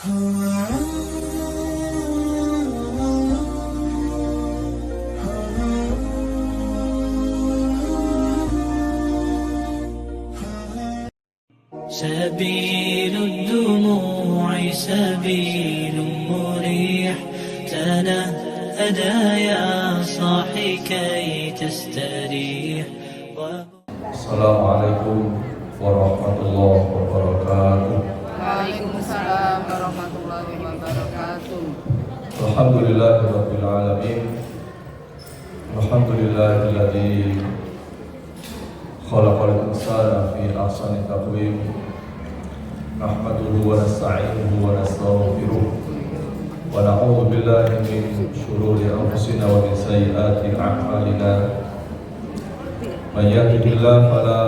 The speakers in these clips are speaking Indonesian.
سبيل الدموع سبيل مريح، تنهدى يا صاحي كي تستريح. السلام عليكم ورحمة الله وبركاته. Waalaikumsalam warahmatullahi wabarakatuh. Alhamdulillahi rabbil alamin. Alhamdulillahilladzi khalaqal insana fi ahsani taqwim. Nahmaduhu wa nasta'inuhu wa nastaghfiruh. Wa na'udzu billahi min shururi anfusina wa min sayyiati a'malina. Man yahdihillahu fala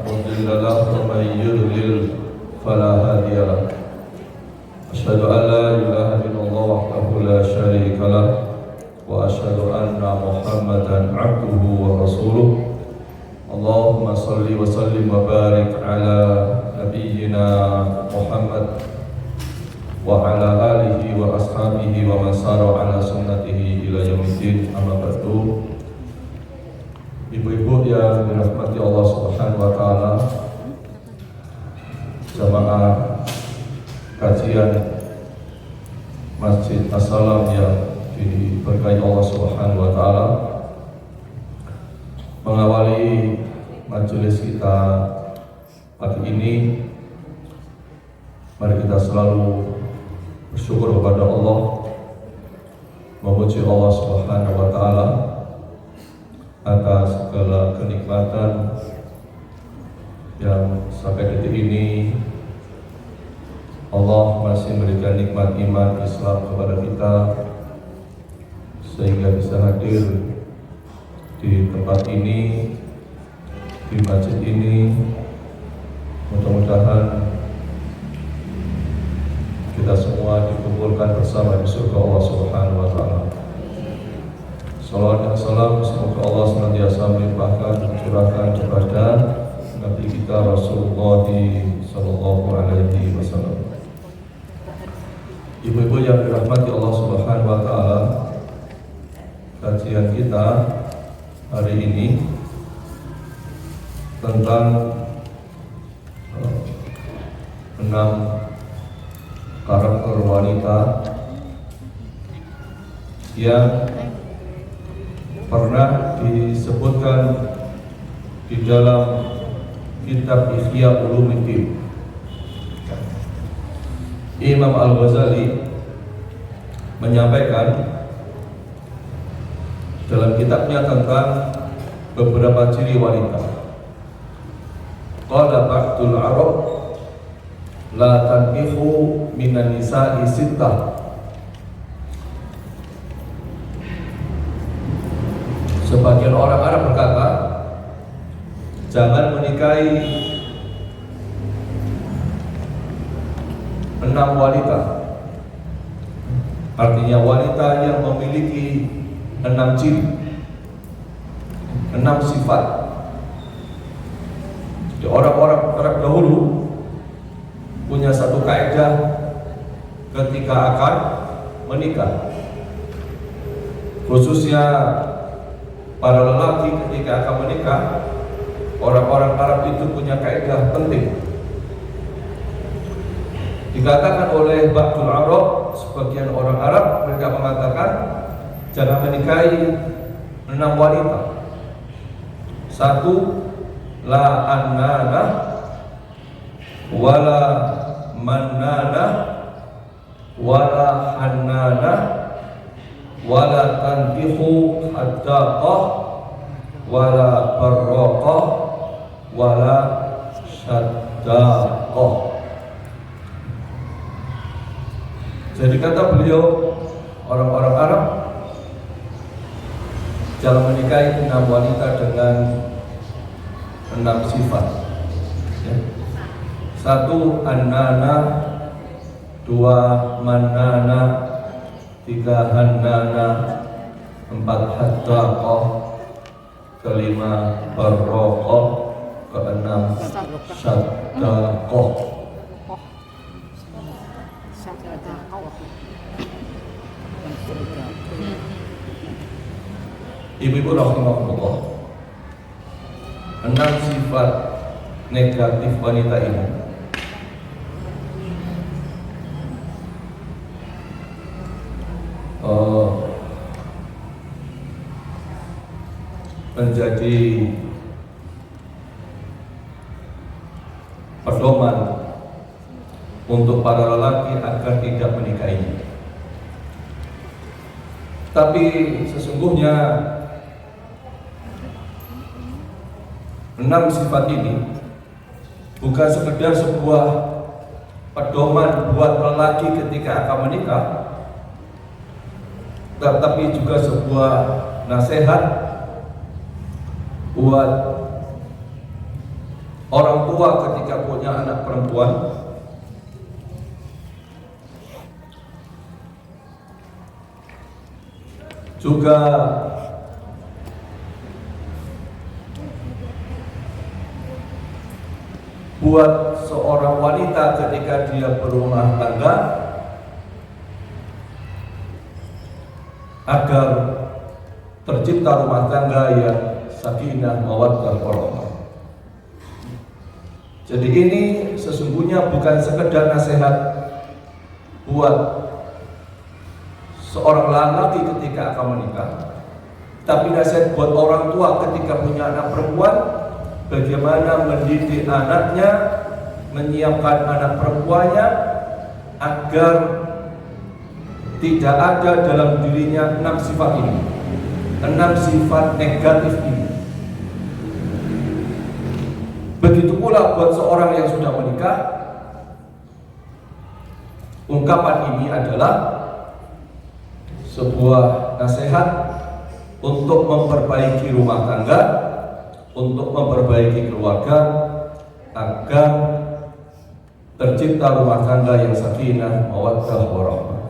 mudilla lahu wa man yudlil fala hadiya lahu. Asyhadu an la ilaha illallah wahdahu la syarika lah wa asyhadu anna Muhammadan abduhu wa rasuluh. Allahumma salli wa sallim wa barik ala nabiyyina Muhammad wa ala alihi wa ashabihi wa man sara ala sunnatihi ila yaumiddin. Amma ba'du. Ibu-ibu yang dirahmati Allah Subhanahu wa taala, jamaah kajian Masjid As-Salam yang diberkahi Allah Subhanahu wa taala, mengawali majelis kita pagi ini, mari kita selalu bersyukur kepada Allah, memuji Allah Subhanahu wa taala atas segala kenikmatan yang sampai detik ini Allah masih memberikan nikmat iman Islam kepada kita, sehingga bisa hadir di tempat ini, di masjid ini. Mudah-mudahan kita semua dikumpulkan bersama di surga Allah Subhanahu wa taala. Salawat dan salam semoga Allah senantiasa melimpahkan, curahkan kepada Nabi kita Rasulullah sallallahu alaihi wasallam. Ibu-ibu yang dirahmati Allah Subhanahu wa taala, kajian kita hari ini tentang 6 karakter wanita yang pernah disebutkan di dalam kitab Ihya Ulumuddin. Imam Al-Ghazali menyampaikan dalam kitabnya tentang beberapa ciri wanita. Qala ba'dul Arab la tanbihu minan nisa'i sittah. Sebagian orang Arab berkata, jangan menikahi 6 wanita. Artinya wanita yang memiliki 6 ciri, 6 sifat. Jadi orang-orang Arab dahulu punya satu kaidah ketika akan menikah, khususnya para lelaki ketika akan menikah. Orang-orang Arab itu punya kaidah penting. Dikatakan oleh ba'dul Arab, sebagian orang Arab, mereka mengatakan jangan menikahi 6 wanita. 1, la annana wala mannana wala hannana wala tankihu haddaqah wala barraqah wala syaddaqah. Jadi kata beliau, orang-orang Arab jangan menikahi 6 wanita dengan 6 sifat. 1 annana, 2 mannana, 3 hannana, 4 haddaqah, 5 barraqah, 6 syaddaqah. Ibu-ibu rahimahullah, 6 sifat negatif wanita ini menjadi pedoman untuk para lelaki agar tidak menikahinya. Tapi sesungguhnya 6 sifat ini bukan sekedar sebuah pedoman buat lelaki ketika akan menikah, tetapi juga sebuah nasihat buat orang tua ketika punya anak perempuan. Juga buat seorang wanita ketika dia berumah tangga agar tercipta rumah tangga yang sakinah mawaddah warahmah. Jadi ini sesungguhnya bukan sekedar nasihat buat seorang lelaki ketika akan menikah, tapi nasihat buat orang tua ketika punya anak perempuan, bagaimana mendidik anaknya, menyiapkan anak perempuannya agar tidak ada dalam dirinya 6 sifat ini, 6 sifat negatif ini. Begitu pula buat seorang yang sudah menikah, ungkapan ini adalah sebuah nasihat untuk memperbaiki rumah tangga, untuk memperbaiki keluarga agar tercipta rumah tangga yang sakinah mawaddah warahmah.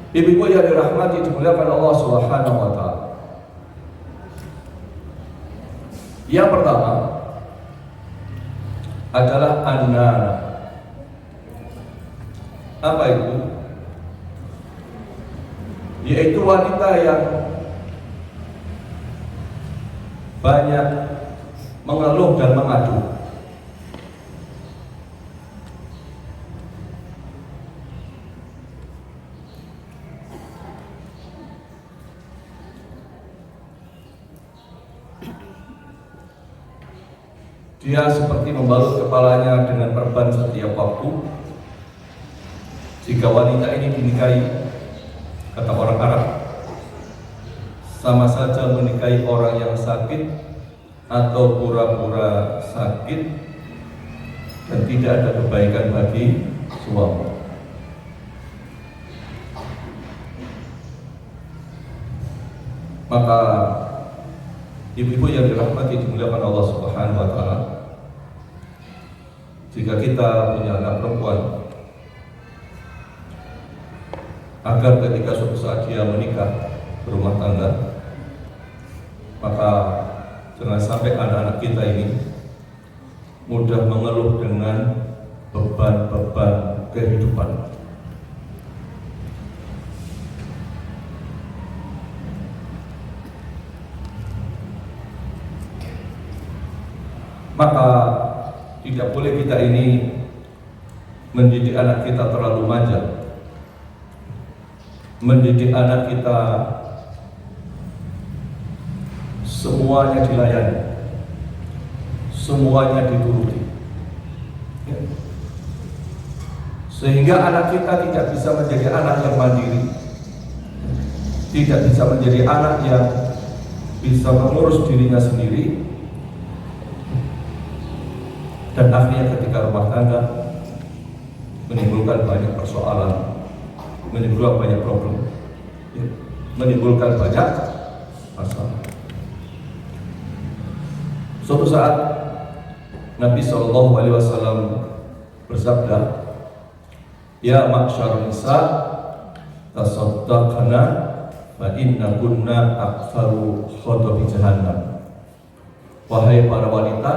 Ibu-ibu yang dirahmati dimuliakan Allah Subhanahu wa taala. Yang pertama adalah an-nana. Apa itu? Yaitu wanita yang banyak mengeluh dan mengadu. Dia seperti membalut kepalanya dengan perban setiap waktu. Jika wanita ini dinikahi, kata orang Arab, sama saja menikahi orang yang sakit atau pura-pura sakit dan tidak ada kebaikan bagi suami. Maka ibu-ibu yang dirahmati dimuliakan Allah Subhanahu wa taala, jika kita punya anak perempuan, agar ketika suatu saat dia menikah berumah tangga, maka jangan sampai anak-anak kita ini mudah mengeluh dengan beban-beban kehidupan. Maka tidak boleh kita ini mendidik anak kita terlalu manja, mendidik anak kita semuanya dilayani, semuanya dituruti, ya. Sehingga anak kita tidak bisa menjadi anak yang mandiri, tidak bisa menjadi anak yang bisa mengurus dirinya sendiri, dan akhirnya ketika rumah tangga menimbulkan banyak persoalan, menimbulkan banyak problem, ya, menimbulkan banyak masalah. Suatu saat Nabi SAW bersabda, "Ya ma'syar nisa, tasaddaqna fa inna kunna aktsaru khadabi jahannam." Wahai para wanita,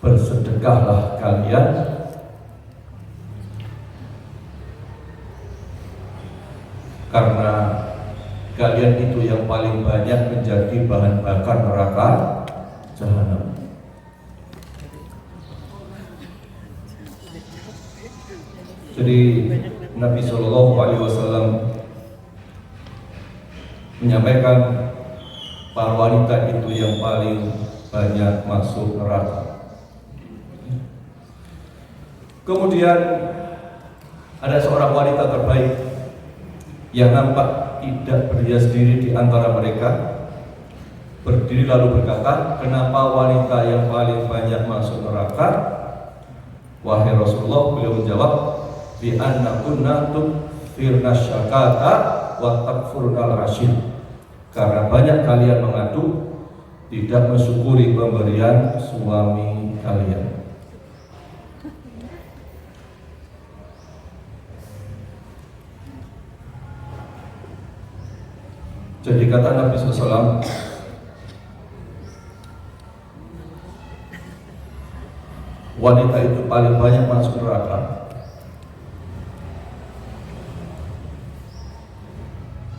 bersedekahlah kalian kalian itu yang paling banyak menjadi bahan bakar neraka jahanam. Jadi Nabi Shallallahu Alaihi Wasallam menyampaikan para wanita itu yang paling banyak masuk neraka. Kemudian ada seorang wanita terbaik yang nampak tidak berhias diri di antara mereka, berdiri lalu berkata, kenapa wanita yang paling banyak masuk neraka? Wahai Rasulullah, beliau menjawab, bi anna kunna tukfirna syakata wa takfurnal ashir. Karena banyak kalian mengadu, tidak mensyukuri pemberian suami kalian. Jadi kata Nabi SAW, wanita itu paling banyak masuk neraka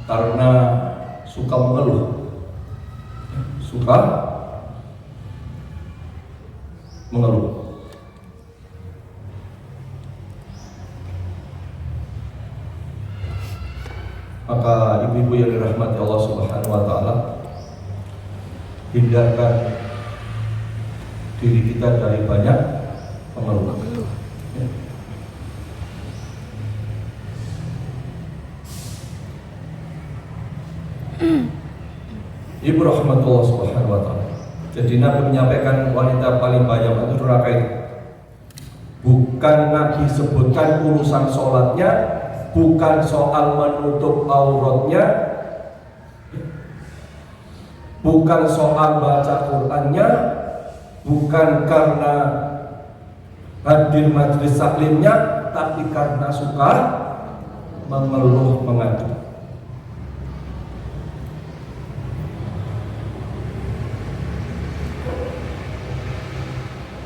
karena suka mengeluh, Maka ibu-ibu yang dirahmati Allah Subhanahu wa Ta'ala, hindarkan diri kita dari banyak pengeluh. Ibu rahmatullah Subhanahu wa Ta'ala. Jadi Nabi menyampaikan wanita paling banyak masuk neraka itu bukan Nabi sebutkan urusan sholatnya, bukan soal menutup auratnya, bukan soal baca Qur'annya, bukan karena hadir majelis taklimnya, tapi karena suka mengeluh mengadu.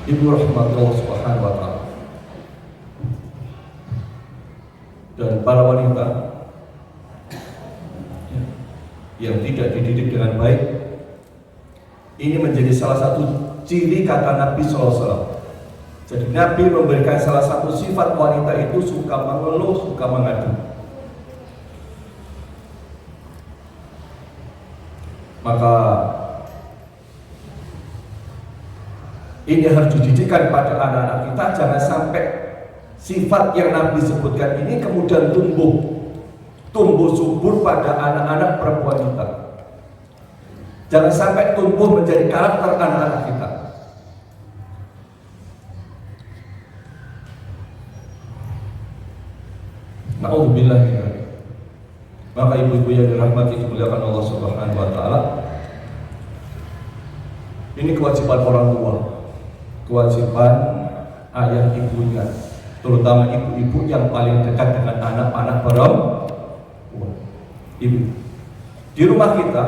Ibu rahmatullah Subhanahu wa Ta'ala. Dan para wanita yang tidak dididik dengan baik, ini menjadi salah satu ciri kata Nabi SAW. Jadi Nabi memberikan salah satu sifat wanita itu suka mengeluh, suka mengadu. Maka ini harus dididikkan pada anak-anak kita, jangan sampai sifat yang Nabi sebutkan ini kemudian tumbuh subur pada anak-anak perempuan kita. Jangan sampai tumbuh menjadi karakter anak-anak kita. Na'udzubillah. Maka ibu-ibu yang dirahmati dimuliakan Allah Subhanahu wa Ta'ala, ini kewajiban orang tua, kewajiban ayah ibunya, terutama ibu-ibu yang paling dekat dengan anak-anak perempuan. Ibu di rumah kita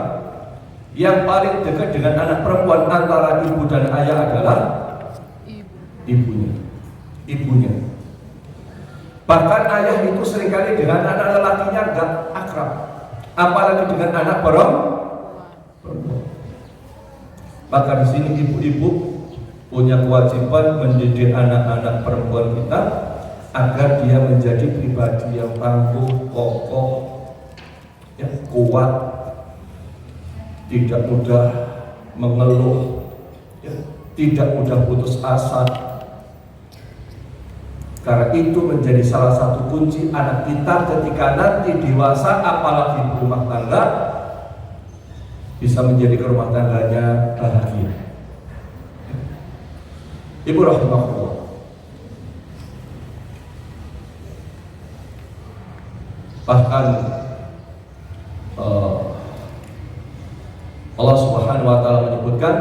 yang paling dekat dengan anak perempuan antara ibu dan ayah adalah ibunya. Bahkan ayah itu seringkali dengan anak lelakinya enggak akrab, apalagi dengan anak perempuan. Maka di sini ibu-ibu punya kewajiban mendidik anak-anak perempuan kita agar dia menjadi pribadi yang tangguh, kokoh, ya, kuat, tidak mudah mengeluh, ya, tidak mudah putus asa. Karena itu menjadi salah satu kunci anak kita ketika nanti dewasa, apalagi berumah tangga, bisa menjadi rumah tangganya bahagia. Ibu rahimahullah, bahkan Allah Subhanahu wa Ta'ala menyebutkan,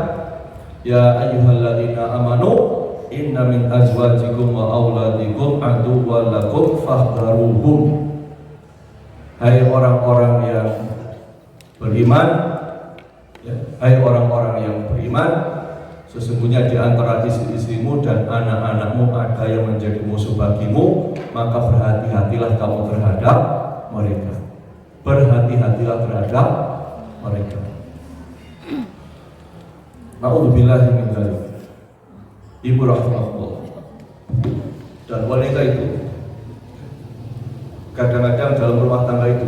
ya ayyuhalladzina amanu inna min azwajikum wa auladikum aduwwan lakum fahdharuhum. Hai orang-orang yang beriman, ya, hai orang-orang yang beriman, sesungguhnya di antara istri-istrimu dan anak-anakmu ada yang menjadi musuh bagimu, maka berhati-hatilah kamu terhadap mereka. berhati-hatilah terhadap mereka. Na'udzubillahi min dzalik. Ibu rahmatullah. Dan wanita itu kadang-kadang dalam rumah tangga itu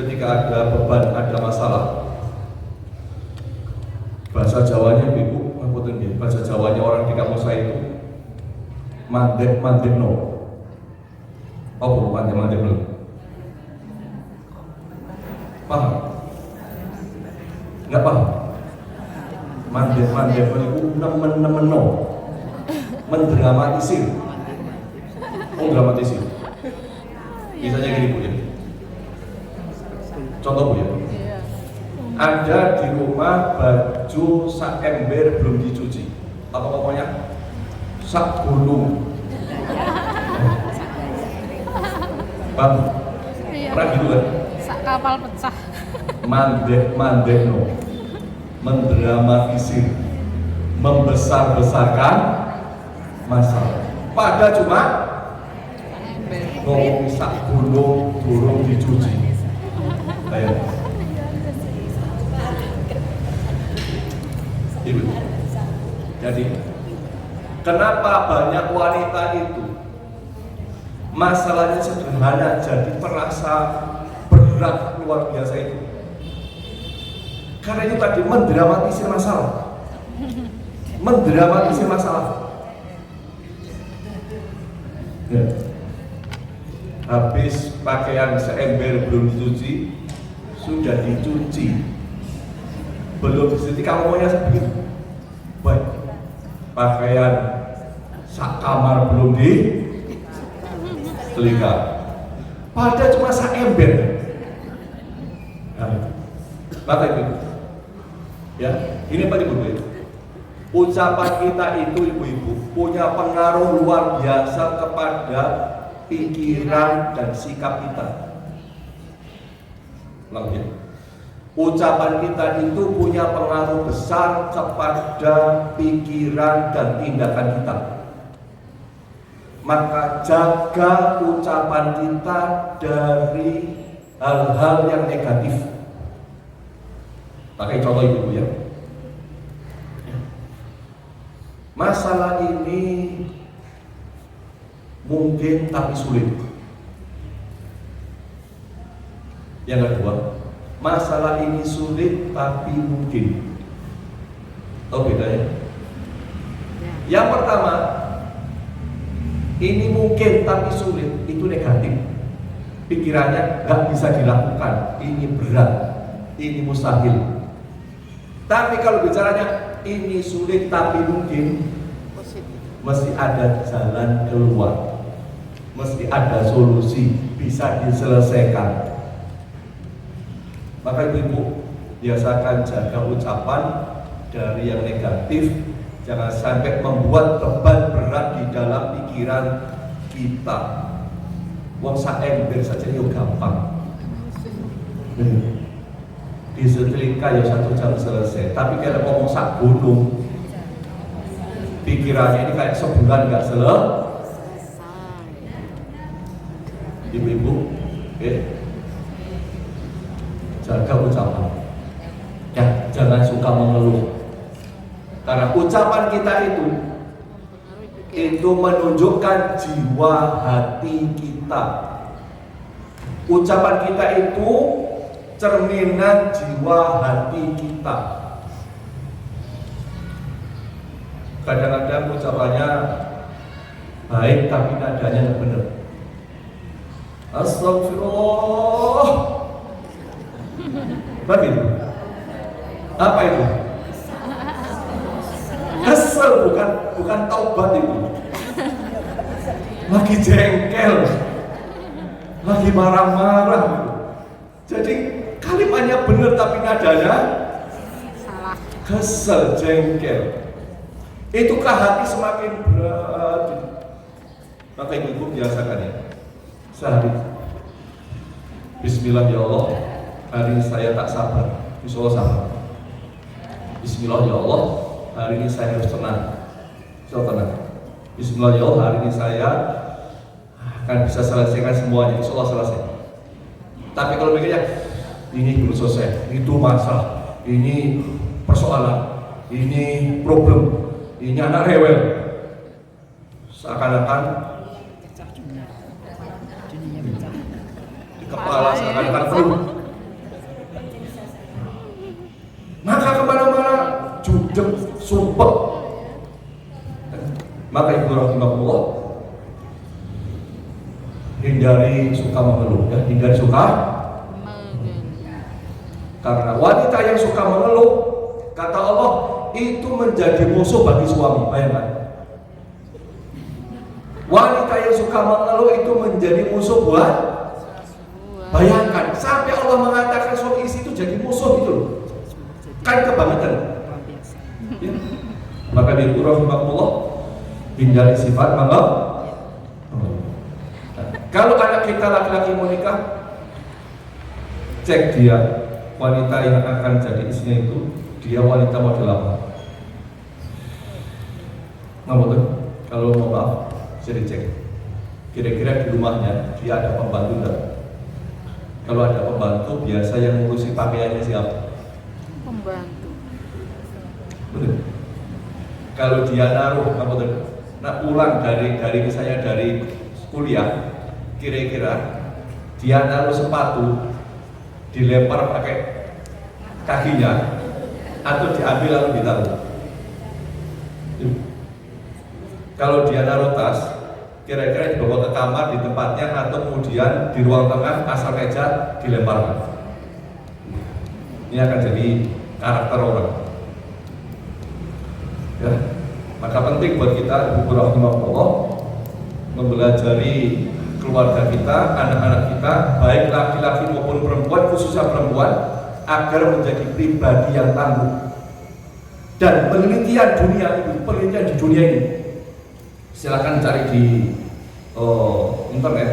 ketika ada beban, ada masalah, bahasa Jawanya ibu, bahasa Jawanya orang di kampung saya itu mandek no. Apa mandek no? Paham? Enggak paham? Mandek no itu nemen no, mendramatisir. Oh, dramatisir. Misalnya gini Bu ya. Contoh Bu ya. Ada di rumah baju sak ember belum dicuci. Apa pokoknya? Sak gunung. Bang, pernah gitu kan? Sak kapal pecah. Mandek no, mendramatisir, membesar-besarkan masalah. Pada cuma ngopi sak gunung turun dicuci. Ayo. Ibu. Jadi kenapa banyak wanita itu masalahnya sederhana jadi terasa berat luar biasa itu? Karena itu tadi mendramatisir masalah. Mendramatisir masalah. Ya. Habis pakaian seember belum dicuci, sudah dicuci, belum dicuci, kamu maunya sebegitu. Baik, pakaian sak kamar belum disetrika, padahal cuma seember. Nah, maka itu, ya, ini Pak Ibu. Ucapan kita itu ibu-ibu punya pengaruh luar biasa kepada pikiran dan sikap kita. Lalu ya. Ucapan kita itu punya pengaruh besar kepada pikiran dan tindakan kita. Maka jaga ucapan kita dari hal-hal yang negatif. Pakai contoh ibu ya. Masalah ini mungkin tapi sulit. Yang kedua, masalah ini sulit tapi mungkin. Tahu bedanya? Yang pertama, ini mungkin tapi sulit, itu negatif. Pikirannya nggak bisa dilakukan, ini berat, ini mustahil. Tapi kalau bicaranya ini sulit tapi mungkin, mesti ada jalan keluar, mesti ada solusi, bisa diselesaikan. Maka ibu biasakan jaga ucapan dari yang negatif, jangan sampai membuat beban berat di dalam pikiran kita. Wong sak ember saja yo gampang, disetrika ya 1 jam selesai. Tapi kalau ngomong sak gunung, pikirannya ini kayak sebulan nggak selesai. Ibu-ibu, jaga ucapan. Ya, jangan suka mengeluh. Karena ucapan kita itu menunjukkan jiwa hati kita. Ucapan kita itu cerminan jiwa hati kita. Kadang-kadang ucapannya baik tapi nadanya tidak benar. Astagfirullah. Begitu. Apa itu? Kesel, bukan taubat itu. Lagi jengkel, lagi marah-marah. Jadi kalimatnya benar tapi nadanya salah. Kesel, jengkel. Itukah hati semakin berat. Maka ibu biasakan ya. Sehari, Bismillah ya Allah, hari ini saya tak sabar. Insya Allah sabar. Bismillah ya Allah, hari ini saya harus tenang. Insya Allah tenang. Bismillah ya Allah, hari ini saya akan bisa selesaikan semuanya. Insya Allah selesai. Tapi kalau mikirnya ini belum selesai, itu masalah, ini persoalan, ini problem, ini anak rewel, seakan-akan di kepala seakan-akan penuh. Maka kemana-mana judek, sumpah. Maka ibu rahimahullah, hindari suka mengeluh, ya, hindari suka. Karena wanita yang suka mengeluh, kata Allah, itu menjadi musuh bagi suami. Bayangkan, wanita yang suka mengeluh itu menjadi musuh buat. Bayangkan, sampai Allah mengatakan suami istri itu jadi musuh gitu loh. Kan kebangetan. Ya. Maka ibu rahimahullah, hindari sifat mengeluh. Kalau anak kita laki-laki mau nikah, cek dia, wanita yang akan jadi istrinya itu, dia wanita model apa? Nggak, kalau mau maaf, bisa dicek. Kira-kira di rumahnya dia ada pembantu enggak? Kalau ada pembantu, biasa yang ngurusi pakaiannya siapa? Pembantu. Betul. Kalau dia naruh, pulang dari misalnya dari kuliah, kira-kira dia naruh sepatu dilempar pakai kakinya atau diambil lalu ditaruh. Kalau dia naruh tas, kira-kira dibawa ke kamar di tempatnya atau kemudian di ruang tengah asal meja dilemparkan. Ini akan jadi karakter orang. Ya, maka penting buat kita ibu rahimahullah mempelajari keluarga kita, anak-anak kita, baik laki-laki maupun perempuan, khususnya perempuan, agar menjadi pribadi yang tangguh. Dan penelitian di dunia ini, silakan cari di internet.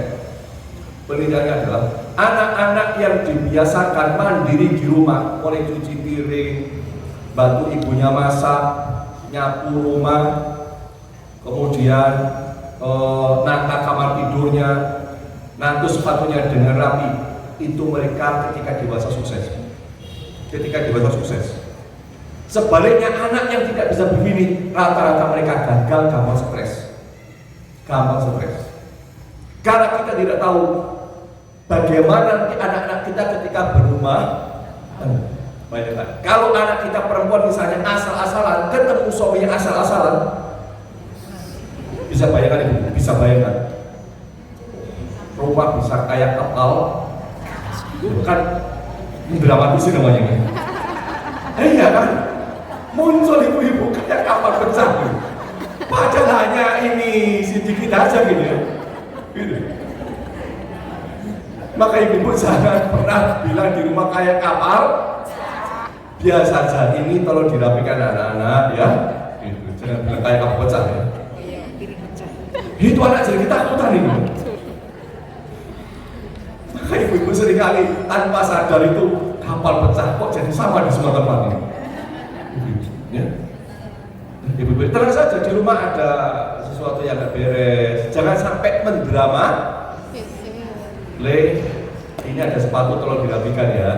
Penelitiannya adalah anak-anak yang dibiasakan mandiri di rumah, mulai cuci piring, bantu ibunya masak, nyapu rumah, kemudian nata kamar tidurnya, nantu sepatunya dengan rapi, itu mereka ketika dewasa sukses. Sebaliknya anak yang tidak bisa begini, rata-rata mereka gagal, gampang stres. Karena kita tidak tahu bagaimana nanti anak-anak kita ketika berumah. Bayangkan, kalau anak kita perempuan misalnya asal-asalan, ketemu suaminya asal-asalan, bisa bayangkan, rumah bisa kayak kapal, kan dramatis namanya kan? Iya kan, muncul ibu-ibu kayak kapal pecah, padahal hanya ini sedikit aja gitu ya. Gitu. Maka ibu-ibu jangan pernah bilang di rumah kayak kapal. Biasa saja, ini tolong dirapikan anak-anak ya. Gitu. Jangan bilang kayak kapal pecah ya. Itu anak jadi ketakutan ini. Maka ibu-ibu seringkali tanpa sadar itu kapal pecah kok jadi sama di semua tempat ini. Ya. Ibu-ibu terang saja di rumah ada sesuatu yang gak beres, jangan sampai mendrama. Le, ini ada sepatu tolong dirapikan ya.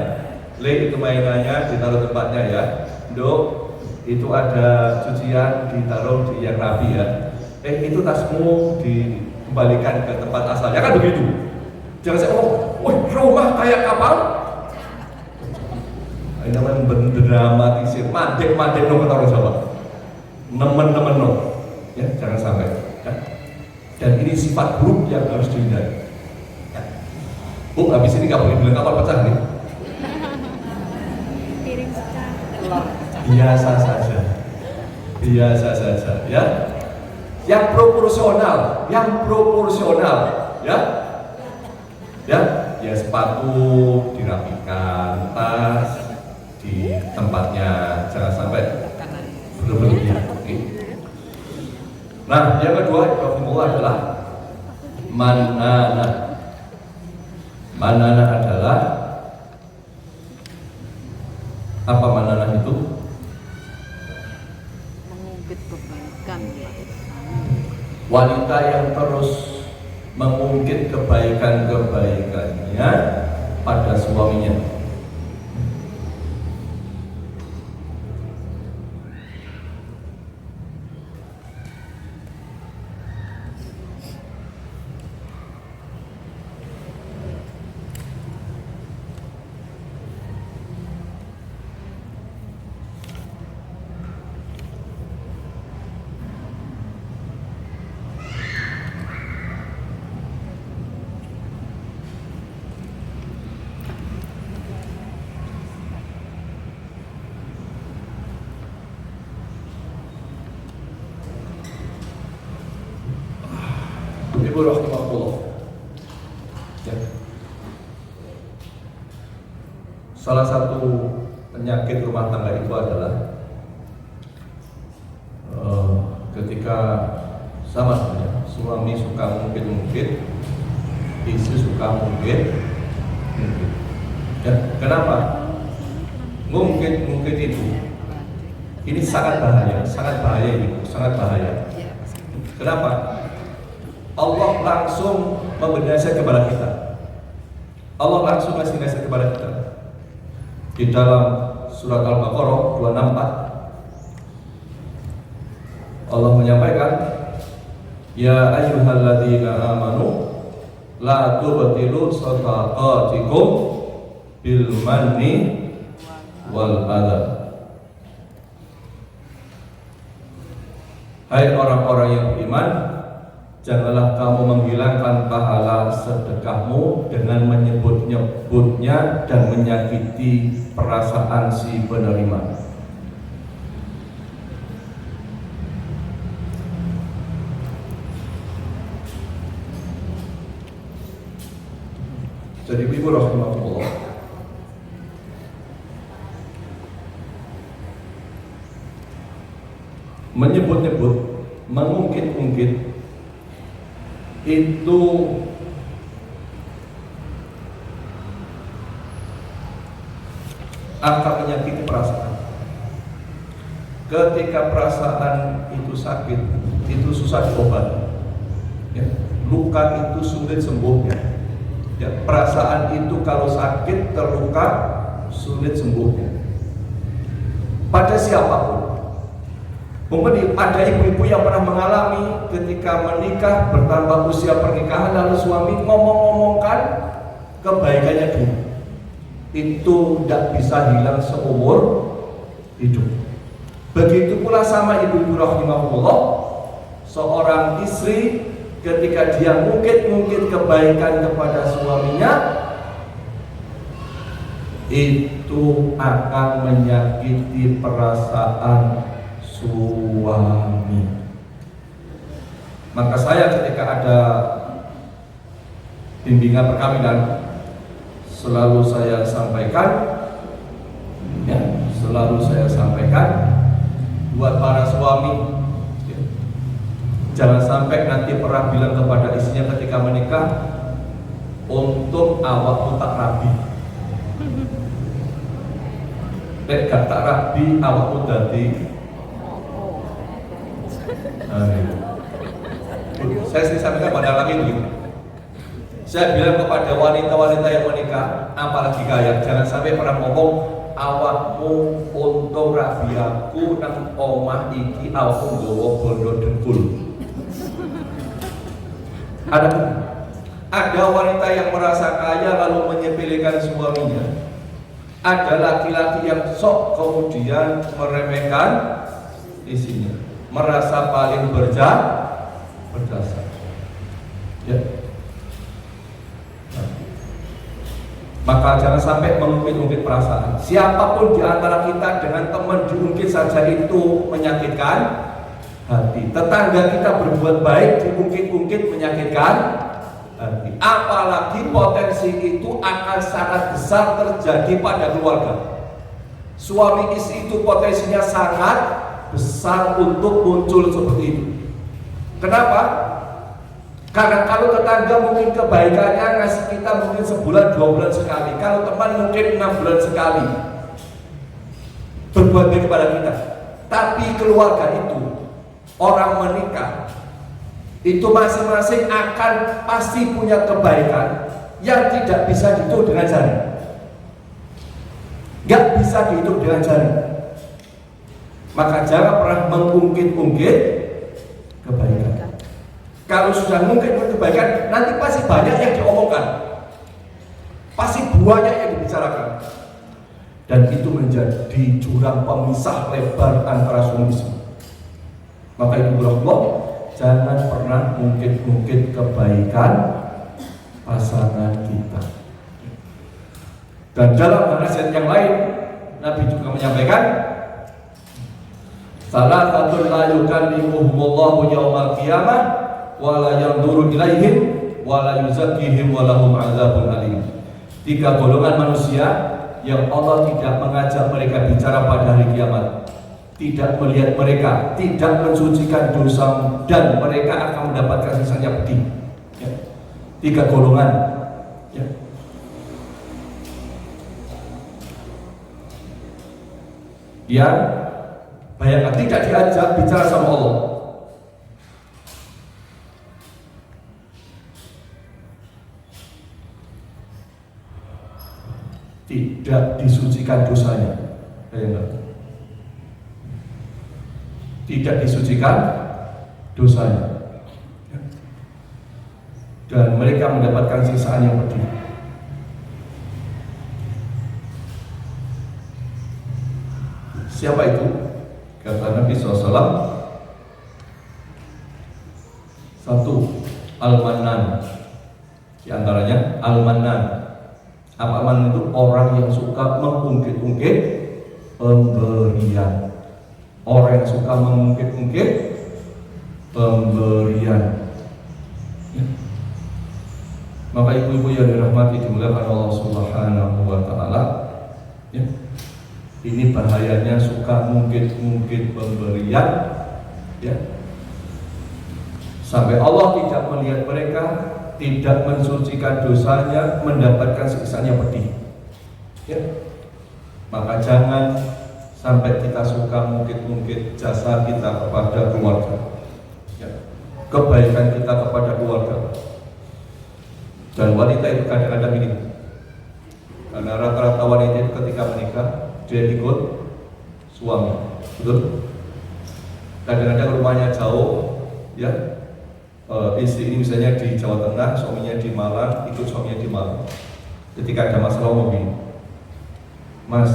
Le, itu mainannya ditaruh tempatnya ya. Dok, itu ada cucian ditaruh di yang rapi ya. Itu tasmu dikembalikan ke tempat asalnya, kan begitu. Jangan saya rumah kayak kapal. Ini namanya mendramatisir, mandek dong kata orang Jawa. Nemen no, ya jangan sampai. Ya. Dan ini sifat buruk yang harus dihindari. Ya. Bu, habis ini nggak boleh bilang kapal pecah nih. Piring pecah. Biasa saja, ya. Yang proporsional, ya sepatu dirapikan, tas di tempatnya, jangan sampai berlebihan. Nah, yang kedua adalah manana. Manana adalah apa manana itu? Mengungkit kebaikan. Wanita yang terus mengungkit kebaikan-kebaikannya pada suaminya. Ibu rahimahullah. Ya. Salah satu penyakit rumah tangga itu adalah ketika sama saja suami suka mungkin, istri suka mungkin. Ya, kenapa? Mungkin itu ini sangat bahaya ini, sangat bahaya. Kenapa? Allah langsung memberi nasihat kepada kita. Allah langsung ngasih nasihat kepada kita. Di dalam surat Al-Baqarah 264 Allah menyampaikan, ya ayyuhalladzina amanu la tubtilu shadaqatikum bil manni wal adha. Hai orang-orang yang beriman, janganlah kamu menghilangkan pahala sedekahmu dengan menyebut-nyebutnya dan menyakiti perasaan si penerima. Jadi ibu rahimahullah, menyebut-nyebut, mengungkit-ungkit itu akan menyakiti perasaan. Ketika perasaan itu sakit, itu susah diobati. Ya, luka itu sulit sembuhnya. Ya, perasaan itu kalau sakit, terluka, sulit sembuhnya. Pada siapapun. Mungkin ada ibu-ibu yang pernah mengalami ketika menikah, bertambah usia pernikahan, lalu suami ngomong-ngomongkan kebaikannya dulu. Itu tidak bisa hilang seumur hidup. Begitu pula sama ibu-ibu rahimahullah, seorang istri ketika dia mungkin kebaikan kepada suaminya, itu akan menyakiti perasaan suami. Maka saya ketika ada bimbingan perkawinan, selalu saya sampaikan, buat para suami, jangan sampai nanti pernah bilang kepada istrinya ketika menikah, untuk awakmu tak rabi. Gak tak rabi, awakmu dadi. Saya sering sampaikan pada laki begitu. Saya bilang kepada wanita-wanita yang menikah, apalagi kaya, jangan sampai pernah ngomong, awakmu untung rabiaku nang omah iki awakmu nggawa bondo dengkul. Ada wanita yang merasa kaya lalu menyepelekan suaminya. Ada laki-laki yang sok kemudian meremehkan istrinya, merasa paling berjasa. Ya. Maka jangan sampai mengungkit-ungkit perasaan. Siapapun di antara kita dengan teman diungkit saja itu menyakitkan hati. Tetangga kita berbuat baik diungkit-ungkit menyakitkan hati. Apalagi potensi itu akan sangat besar terjadi pada keluarga. Suami istri itu potensinya sangat besar untuk muncul seperti itu. Kenapa? Karena kalau tetangga mungkin kebaikannya ngasih kita mungkin sebulan 2 bulan sekali, kalau teman mungkin 6 bulan sekali berbuat baik kepada kita. Tapi keluarga itu, orang menikah itu masing-masing akan pasti punya kebaikan yang tidak bisa dihitung dengan jari. nggak bisa dihitung dengan jari. Maka jangan pernah mengungkit-ungkit kebaikan. Kalau sudah mengungkit kebaikan, nanti pasti banyak yang diomongkan, pasti banyak yang dibicarakan, dan itu menjadi jurang pemisah lebar antara suami istri. Maka ibu Allah, jangan pernah mungkit-mungkit kebaikan pasangan kita. Dan dalam nasihat yang lain, Nabi juga menyampaikan, salah satu la yukallimuhumullahu yaumal qiyamah wa la yanzuru ilaihim wa la yuzakkihim wa lahum adzabun alim. 3 golongan manusia yang Allah tidak mengajak mereka bicara pada hari kiamat, tidak melihat mereka, tidak mensucikan dosa, dan mereka akan mendapatkan siksanya pedih. 3 golongan. Dia bayangkan tidak diajak bicara sama Allah, tidak disucikan dosanya, tidak disucikan dosanya, dan mereka mendapatkan siksaan yang pedih. Siapa itu? Kata Nabi SAW, 1. Al-Mannan. Di antaranya Al-Mannan. Apa Mannan itu? Orang yang suka mengungkit-ungkit pemberian. Orang yang suka mengungkit-ungkit pemberian. Maka ibu-ibu yang dirahmati dimuliakan Allah Subhanahu wa Ta'ala, ini bahayanya suka mungkit-mungkit pemberian, sampai Allah tidak melihat mereka, tidak mensucikan dosanya, mendapatkan siksaan yang pedih. Maka jangan sampai kita suka mungkit-mungkit jasa kita kepada keluarga, kebaikan kita kepada keluarga. Dan wanita itu kadang-kadang ini, karena rata-rata wanita itu ketika menikah dia ikut suami, betul? Kadang-kadang rumahnya jauh, istri ini misalnya di Jawa Tengah, suaminya di Malang, ikut suaminya di Malang. Ketika ada masalah mobil, Mas,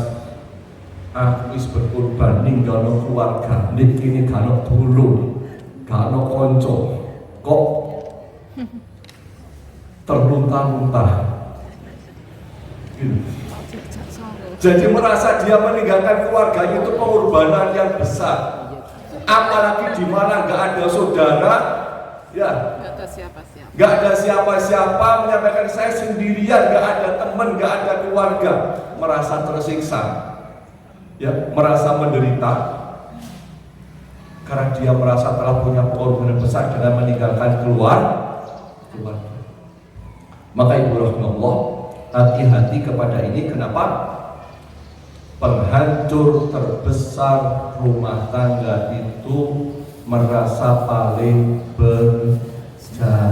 aku is berkorban ninggalno keluarga, niki gano dulu, gano konco, kok terlunta-lunta, gitu. Jadi merasa dia meninggalkan keluarganya itu pengorbanan yang besar. Apalagi di mana nggak ada saudara, nggak ada siapa-siapa, menyampaikan saya sendirian, nggak ada teman, nggak ada keluarga, merasa tersiksa, merasa menderita, karena dia merasa telah punya pengorbanan besar dengan meninggalkan keluarga. Maka ibu rahimahullah, hati-hati kepada ini. Kenapa? Penghancur terbesar rumah tangga itu merasa paling berjasa,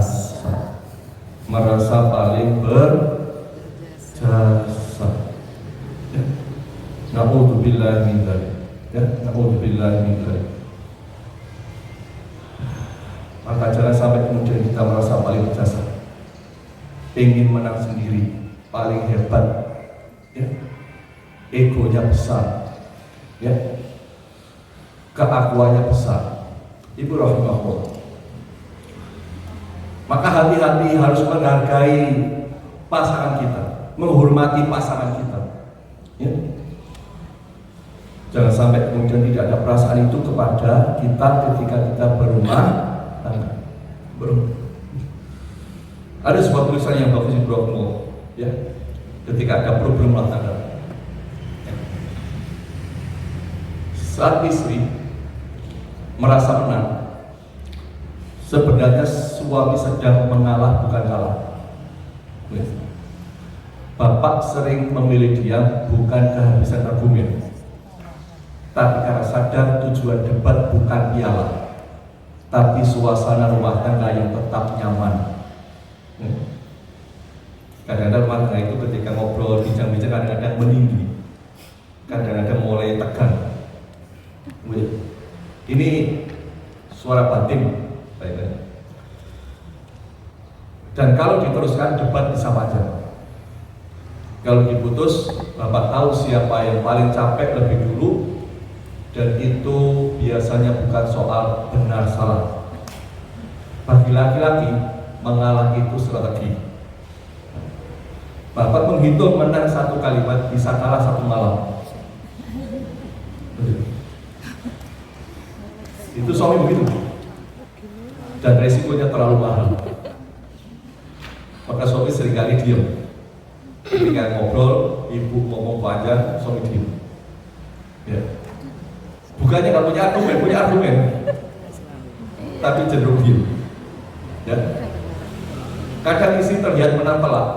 merasa paling berjasa. Na'udzubillah min dzalik. Na'udzubillah min dzalik. Maka jangan sampai kemudian kita merasa paling berjasa, ingin menang sendiri, paling hebat, egonya besar, keakuannya besar. Ibu rahimahullah, maka hati-hati harus menghargai pasangan kita, menghormati pasangan kita. Jangan sampai kemudian tidak ada perasaan itu kepada kita ketika kita berumah tangga. Ada sebuah tulisan yang bagus di Bromo, ketika ada problem rumah tangga. Saat istri merasa menang, sebenarnya suami sedang mengalah bukan kalah. Bapak sering memilih diam bukan kehabisan argumen, tapi karena sadar tujuan debat bukan piala, tapi suasana rumah tangga yang tetap nyaman. Kadang-kadang rumah tangga itu ketika ngobrol bincang-bincang kadang-kadang meninggi, Dan kalau diteruskan debat bisa panjang. Kalau diputus, Bapak tahu siapa yang paling capek lebih dulu, dan itu biasanya bukan soal benar salah. Bagi laki-laki, mengalah itu strategi. Bapak menghitung menang satu kalimat bisa kalah satu malam. Itu suami begitu, dan resikonya terlalu mahal. Maka suami seringkali diam. Ketika ngobrol, ibu ngomong panjang, suami diam. Ya. Bukannya nggak punya argumen, tapi cenderung diam. Ya. Kadang istri terlihat menang telak.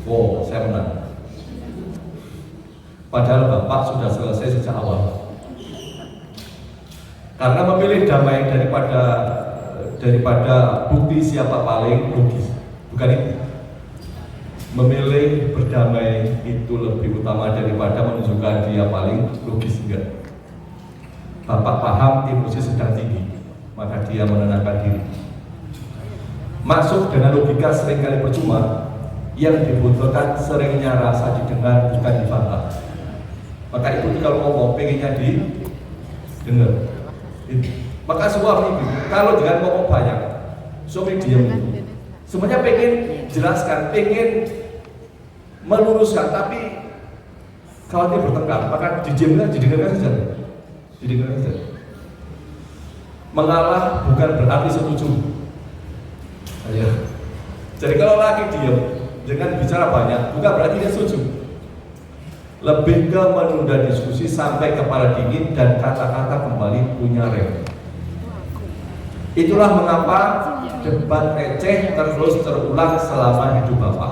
Oh, saya menang. Padahal Bapak sudah selesai sejak awal. Karena memilih damai daripada bukti siapa paling logis. Bukan itu. Memilih berdamai itu lebih utama daripada menunjukkan dia paling logis. Enggak. Bapak paham emosi sedang tinggi, maka dia menenangkan diri. Masuk dengan logika seringkali percuma. Yang dibutuhkan seringnya rasa didengar, bukan dibantah. Maka ibu kalau ngomong pengennya didengar. Maka suami kalau dengan ngomong banyak, suami diam. Semuanya pengen jelaskan, pengen meluruskan, tapi khawatir bertengkar, maka didengarkan saja. Didengarkan saja. Mengalah bukan berarti setuju. Ya. Jadi kalau laki diam dengan bicara banyak, bukan berarti dia setuju. Lebih ke menunda diskusi sampai kepala dingin dan kata-kata kembali punya rem. Itulah mengapa debat receh terus terulang selama hidup Bapak.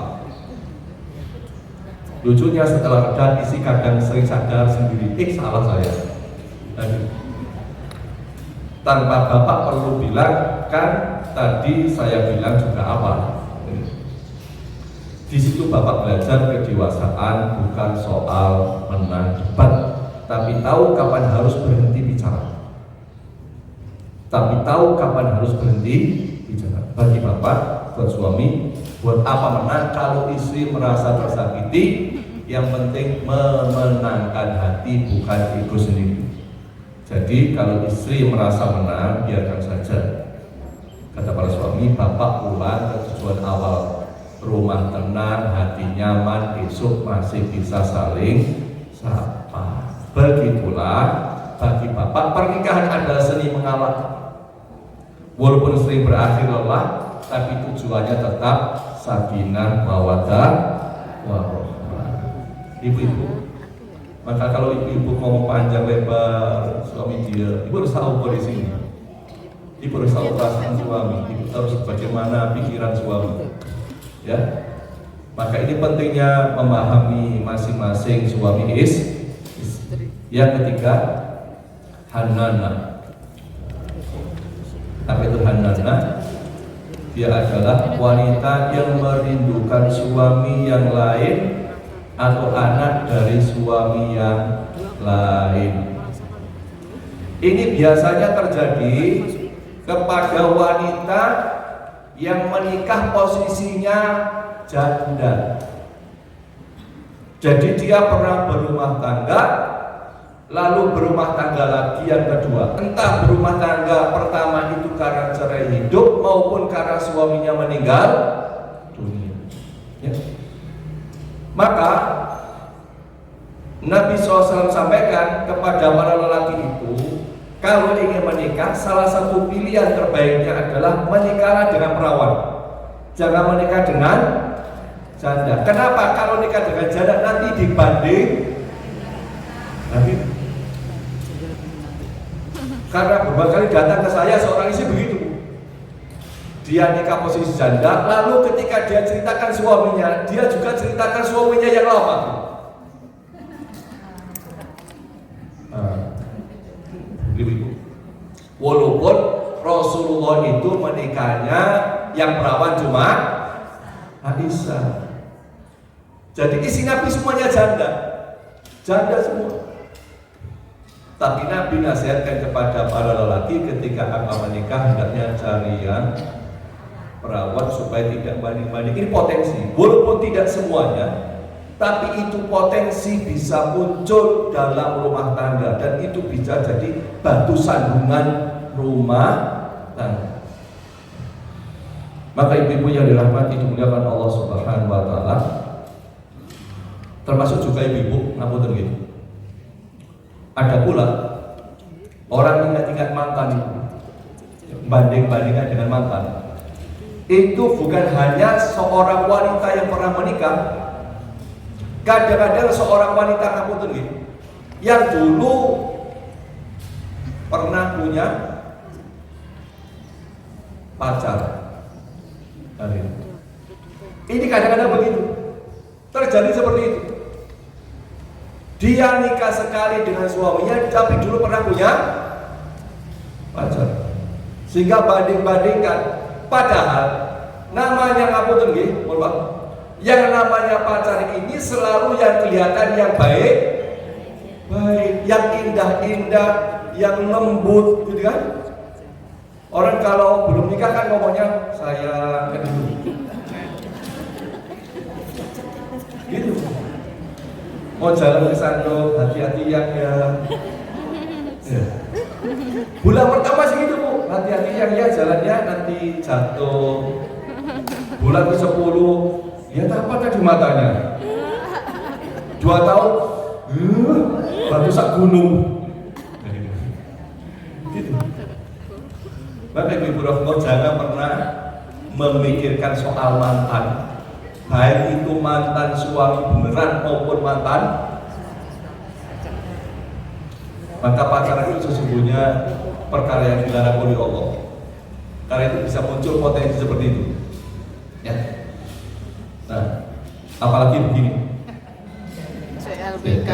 Lucunya setelah reda, isi kadang sering sadar sendiri, salah saya. Tanpa Bapak perlu bilang, kan tadi saya bilang juga apa. Di situ Bapak belajar kedewasaan bukan soal menang debat, tapi tahu kapan harus berhenti bicara. Bagi Bapak, buat suami, buat apa menang kalau istri merasa tersakiti? Yang penting memenangkan hati, bukan ego sendiri. Jadi kalau istri merasa menang, biarkan saja. Kata para suami, Bapak pulang ke tujuan awal, rumah tenang, hati nyaman, besok masih bisa saling sapa. Begitulah bagi Bapak, pernikahan adalah seni mengalah. Walaupun sering berakhir lelah, tapi tujuannya tetap sakinah, mawaddah, warahmah. Ibu-ibu, maka kalau ibu-ibu ngomong panjang lebar suami dia, ibu harus tahu kondisi ini. Ibu harus tahu perasaan suami, ibu harus bagaimana pikiran suami. Ya, maka ini pentingnya memahami masing-masing suami istri. Yang ketiga, Hanana. Apa itu Hanana? Dia adalah wanita yang merindukan suami yang lain atau anak dari suami yang lain. Ini biasanya terjadi kepada wanita yang menikah posisinya janda. Jadi dia pernah berumah tangga, lalu berumah tangga lagi yang kedua. Entah berumah tangga pertama itu karena cerai hidup maupun karena suaminya meninggal dunia. Ya. Maka Nabi SAW sampaikan kepada para lelaki itu, kalau ingin menikah, salah satu pilihan terbaiknya adalah menikahlah dengan perawan. Jangan menikah dengan janda. Kenapa? Kalau nikah dengan janda nanti dibanding. Karena beberapa kali datang ke saya seorang istri begitu. Dia nikah posisi janda, lalu ketika dia ceritakan suaminya, dia juga ceritakan suaminya yang lama. Walaupun Rasulullah itu menikahnya yang perawan cuma Aisyah. Jadi isi Nabi semuanya janda semua. Tapi Nabi nasihatkan kepada para lelaki ketika akan menikah hendaknya cari yang perawat supaya tidak banding-banding. Ini potensi, walaupun tidak semuanya, tapi itu potensi bisa muncul dalam rumah tangga dan itu bisa jadi batu sandungan rumah tangga. Maka ibu-ibu yang dirahmati dimuliakan Allah Subhanahu wa taala, termasuk juga ibu-ibu, ngapunten gitu. Ada pula orang ingat-ingat mantan itu, banding-bandingkan dengan mantan. Itu bukan hanya seorang wanita yang pernah menikah. Kadang-kadang seorang wanita ngapunten gitu, yang dulu pernah punya pacar. Ini kadang-kadang begitu, terjadi seperti itu. Dia nikah sekali dengan suaminya, tapi dulu pernah punya pacar, sehingga banding-bandingkan. Padahal namanya ngapunten nggih, mohon maaf, yang namanya pacar ini selalu yang kelihatan yang baik, yang indah-indah, yang lembut, gitu kan? Orang kalau belum nikah kan ngomongnya saya kedua, gitu. Mau jalan ke sana, hati-hati ya. Bulan pertama sih gitu Bu, hati-hati ya jalannya nanti jatuh. Bulan ke-10, lihat apa tadi matanya? 2 tahun, batu sak gunung. Gitu. Maka ibu rahmat jangan pernah memikirkan soal mantan, baik itu mantan suami beneran maupun mantan. Maka pacaran itu sesungguhnya perkara yang dilarang oleh Allah. Karena itu bisa muncul potensi seperti itu. Ya. Nah, apalagi begini. CLBK.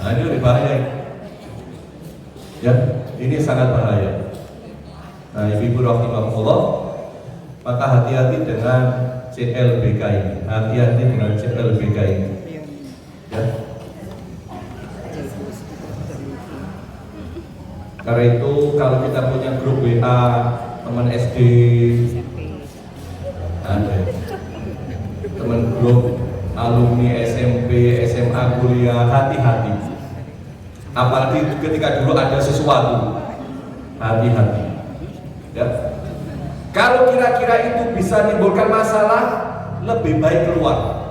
Nah, ini lebih bahaya. Ya, ini sangat bahaya. Nah, ibu rahimahullah, maka hati-hati dengan CLBK ini. Hati-hati dengan CLBK ini. Ya. Karena itu kalau kita punya grup WA teman SD, ada teman grup alumni SMP, SMA, kuliah, hati-hati. Apalagi ketika dulu ada sesuatu, hati-hati. Ya. Kalau kira-kira itu bisa menimbulkan masalah, lebih baik keluar.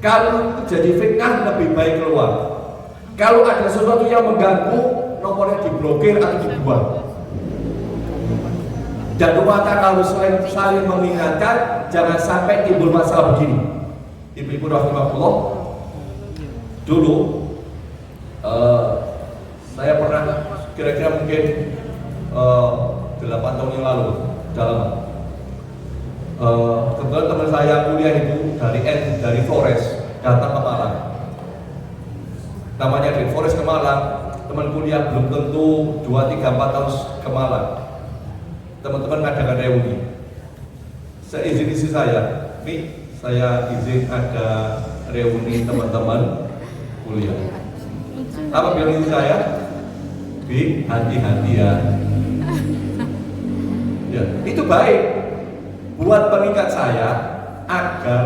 Kalau itu jadi fitnah, lebih baik keluar. Kalau ada sesuatu yang mengganggu, nomornya diblokir atau dibuang. Dan rumah tangga harus saling mengingatkan, jangan sampai timbul masalah begini. Ibu-ibu rahimahullah, dulu saya pernah kira-kira mungkin 8 tahun yang lalu dalam kebetulan teman saya kuliah itu dari Flores datang ke Malang. Namanya dari Flores ke Malang. Teman kuliah belum tentu 2, 3, 4 tahun ke Malang. Teman-teman ngadakan reuni. Seizin istri saya, nih saya izin ada reuni teman-teman kuliah. Apa bilang istri saya? Bi, hati-hati ya. Ya, itu baik buat pengikat saya agar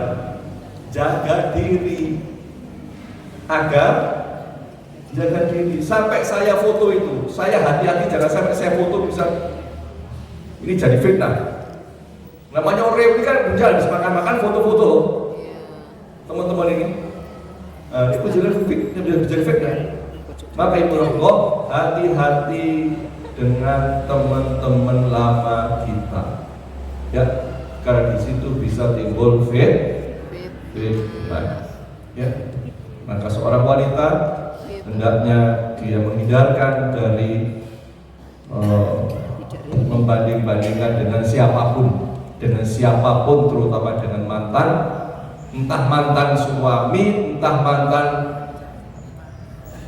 jaga diri, jaga diri. Sampai saya foto itu, saya hati-hati jangan sampai saya foto bisa ini jadi fitnah. Namanya orang reuni kan bisa makan-makan foto-foto teman-teman ini. Itu jadi fitnah. Maka ibu Allah, hati-hati dengan teman-teman lama kita. Ya, karena di situ bisa timbul fitnah. Ya. Maka seorang wanita hendaknya dia menghindarkan dari membanding-bandingkan dengan siapapun, terutama dengan mantan, entah mantan suami, entah mantan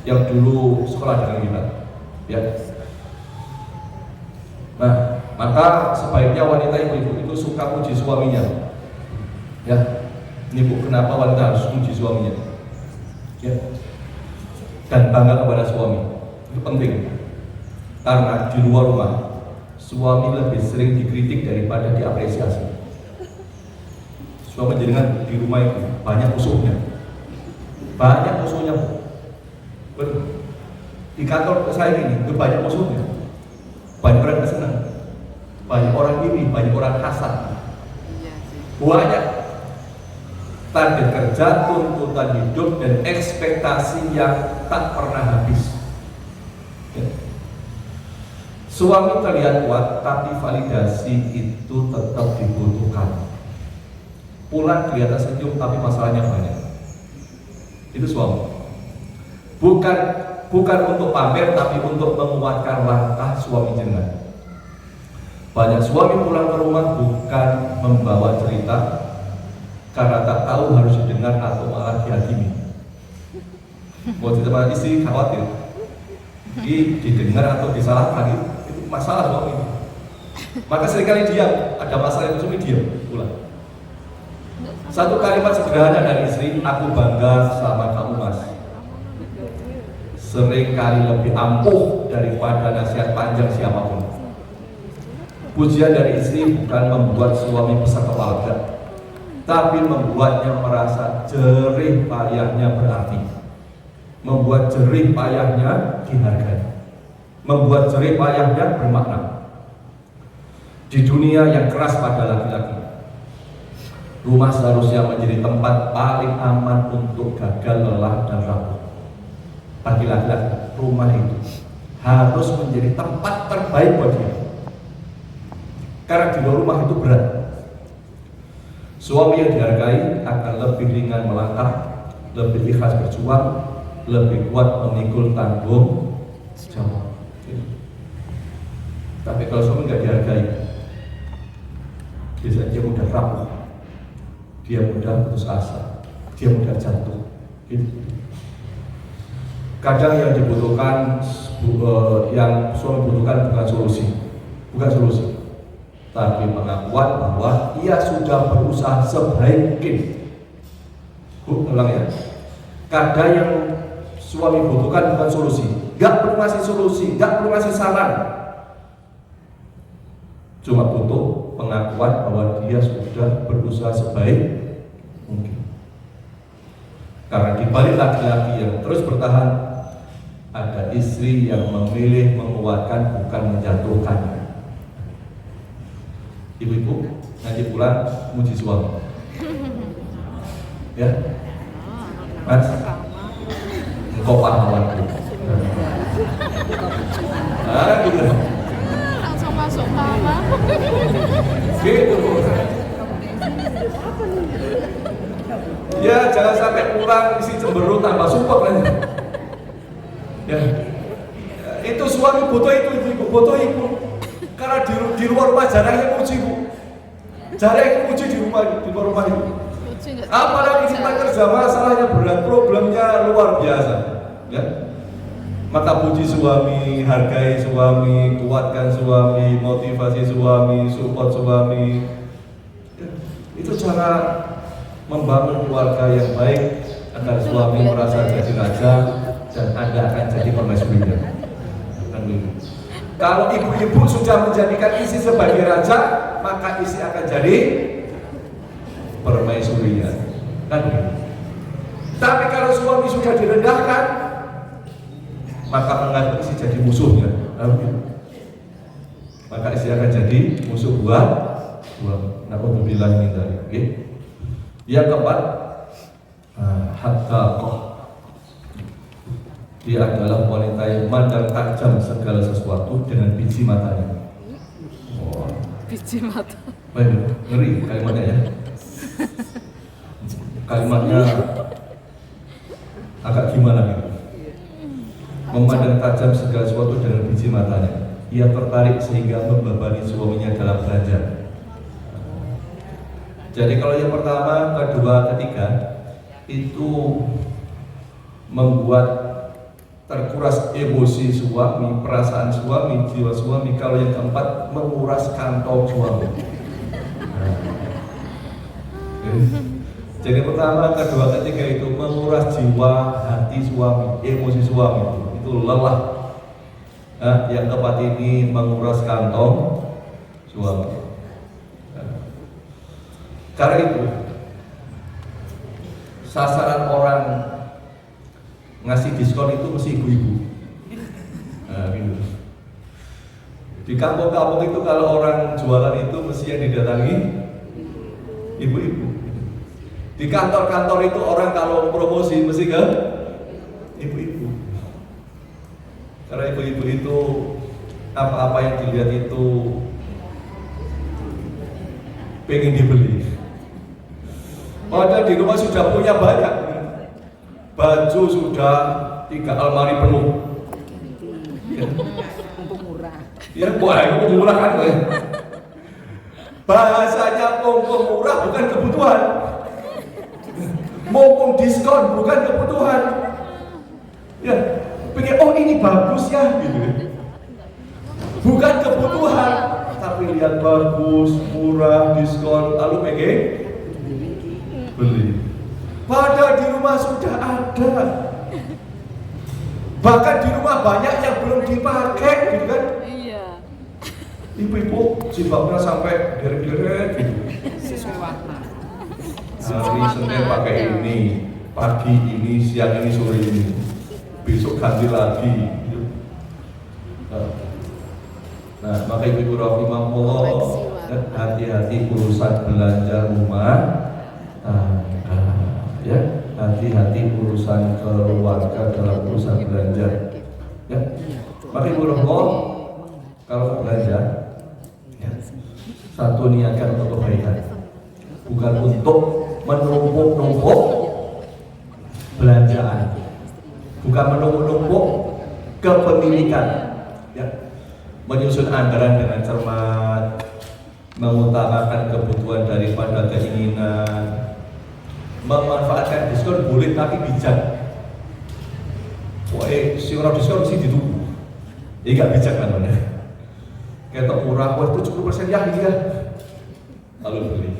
yang dulu sekolah dengan kita. Ya. Nah, maka sebaiknya wanita ibu-ibu itu suka puji suaminya. Ya, ini Bu, kenapa wanita harus puji suaminya? Ya. Dan bangga kepada suami, itu penting. Karena di luar rumah suami lebih sering dikritik daripada diapresiasi. Suami jenengan di rumah itu banyak musuhnya, betul. Di kantor saya ini banyak musuhnya, banyak orang yang senang, banyak orang iri, banyak orang hasad, banyak target kerja, tuntutan hidup, dan ekspektasi yang tak pernah habis. Ya. Suami terlihat kuat, tapi validasi itu tetap dibutuhkan. Pulang kelihatan senyum, tapi masalahnya banyak. Itu suami. Bukan untuk pamer, tapi untuk menguatkan langkah suami jenengan. Banyak suami pulang ke rumah bukan membawa cerita, karena tak tahu harus didengar atau malah dihakimi. Mau cerita istri khawatir, didengar atau disalahkan, itu masalah suami. Maka seringkali diam, ada masalah itu suami diam, pulang. Satu kalimat sederhana dari istri, aku bangga sama kamu mas. Seringkali lebih ampuh daripada nasihat panjang siapapun. Pujian dari istri bukan membuat suami besar kepala, tapi membuatnya merasa jerih payahnya berarti, membuat jerih payahnya dihargai, membuat jerih payahnya bermakna. Di dunia yang keras pada laki-laki, rumah seharusnya menjadi tempat paling aman untuk gagal, lelah, dan rapuh. Bagi laki-laki, rumah itu harus menjadi tempat terbaik buat dia, karena di luar rumah itu berat. Suami yang dihargai akan lebih ringan melangkah, lebih ikhlas berjuang, lebih kuat memikul tanggung jawab. Tapi kalau suami nggak dihargai, biasanya dia mudah rapuh, dia mudah putus asa, dia mudah jatuh. Gitu. Kadang yang dibutuhkan, yang suami butuhkan bukan solusi, tapi pengakuan bahwa ia sudah berusaha sebaik mungkin. Ulang ya. Kadang yang suami butuhkan bukan solusi, nggak perlu ngasih solusi, nggak perlu ngasih saran, cuma butuh pengakuan bahwa dia sudah berusaha sebaik mungkin. Karena di balik laki-laki yang terus bertahan, ada istri yang memilih menguatkan bukan menjatuhkan. Ibu-ibu nanti pulang muji suami, ya, mas, engkau pahlawanku. Gitu. Langsung masuk kamar. Gitu. Ya, jangan sampai pulang isi cemberut tambah support lagi. Ya, itu suami butuh itu, ibu butuh ibu. Karena di luar rumah jarang yang muji bu, jarang yang muji di luar rumah itu. Apalagi kita kerja masalahnya berat, problemnya luar biasa. Ya, maka puji suami, hargai suami, kuatkan suami, motivasi suami, support suami. Ya, itu cara membangun keluarga yang baik agar suami merasa jadi raja dan Anda akan jadi permaisurinya. Kalau ibu-ibu sudah menjadikan istri sebagai raja, maka istri akan jadi permaisurinya. Kan? Tapi kalau suami sudah direndahkan, maka menganggap istri jadi musuhnya. Maka istri akan jadi musuh buat suami. Na'udzubillah min dzalik. Okay? Yang keempat, haqqaqah. Dia adalah wanita yang memandang tajam segala sesuatu dengan biji matanya. Oh. Biji mata. Baik, ngeri kalimatnya ya. Kalimatnya agak gimana gitu. Memandang tajam segala sesuatu dengan biji matanya. Ia tertarik sehingga membebani suaminya dalam belanja. Jadi kalau yang pertama, kedua, ketiga itu membuat terkuras emosi suami, perasaan suami, jiwa suami. Kalau yang keempat, menguras kantong suami. Jadi pertama, kedua, ketiga itu menguras jiwa, hati suami, emosi suami. Itu lelah. Yang keempat ini menguras kantong jual. Karena itu sasaran orang ngasih diskon itu mesti ibu-ibu. Nah, gitu. Di kampung-kampung itu kalau orang jualan itu mesti yang didatangi ibu-ibu. Di kantor-kantor itu orang kalau promosi mesti ke ibu-ibu. Karena ibu-ibu itu apa-apa yang dilihat itu pengen dibeli. Padahal di rumah sudah punya banyak, baju sudah 3 almari penuh. Ya, bukan murah kan? Bahasanya mumpung murah bukan kebutuhan, mumpung diskon bukan kebutuhan. Ya, pikir oh ini bagus ya, gitu. Bukan kebutuhan, tapi lihat bagus, murah, diskon, lalu pengen beli. Padahal di rumah sudah ada. Bahkan di rumah banyak yang belum dipakai, gitu kan? Iya. Ibu-ibu jilbabnya sampai deret-deret gitu. Sesuai warna. Hari Senin pakai ini, pagi ini, siang ini, sore ini. Besok ganti lagi. Gitu. Nah, maka ibu-ibu rahimahullah, hati-hati urusan belanja rumah tangga, ya. Hati-hati urusan keluarga dalam urusan belanja, ya. Maka ibu rahimahullah, kalau belanja, ya, satu niatkan untuk kebaikan, bukan untuk menumpuk-numpuk belanjaan, bukan menumpuk-numpuk kepemilikan, ya. Menyusun anggaran dengan cermat, mengutamakan kebutuhan daripada keinginan, memanfaatkan diskon boleh tapi bijak. Si orang diskon mesti ditunggu, ya gak bijak kan namanya. Ketok murah, wah itu 70% ya gitu ya, lalu beli.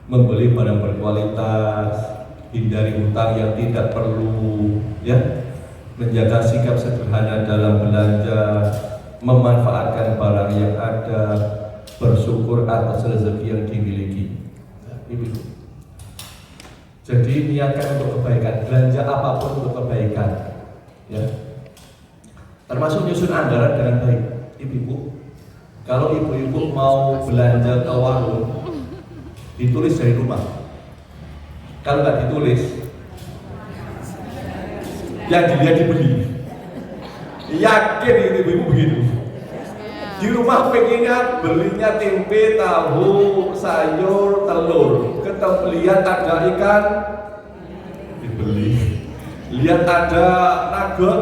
Membeli barang berkualitas, hindari hutang yang tidak perlu, ya. Menjaga sikap sederhana dalam belanja, memanfaatkan barang yang ada, bersyukur atas rezeki yang dimiliki. Ibu. Jadi niatkan untuk kebaikan, belanja apapun untuk kebaikan, ya. Termasuk nyusun anggaran dengan baik. Ibu-ibu, kalau ibu-ibu mau belanja ke warung, ditulis dari rumah. Kalau nggak ditulis, yang dilihat dibeli. Yakin ibu-ibu begitu. Di rumah pengennya belinya tempe, tahu, sayur, telur. Ketemu lihat ada ikan, dibeli. Lihat ada nugget,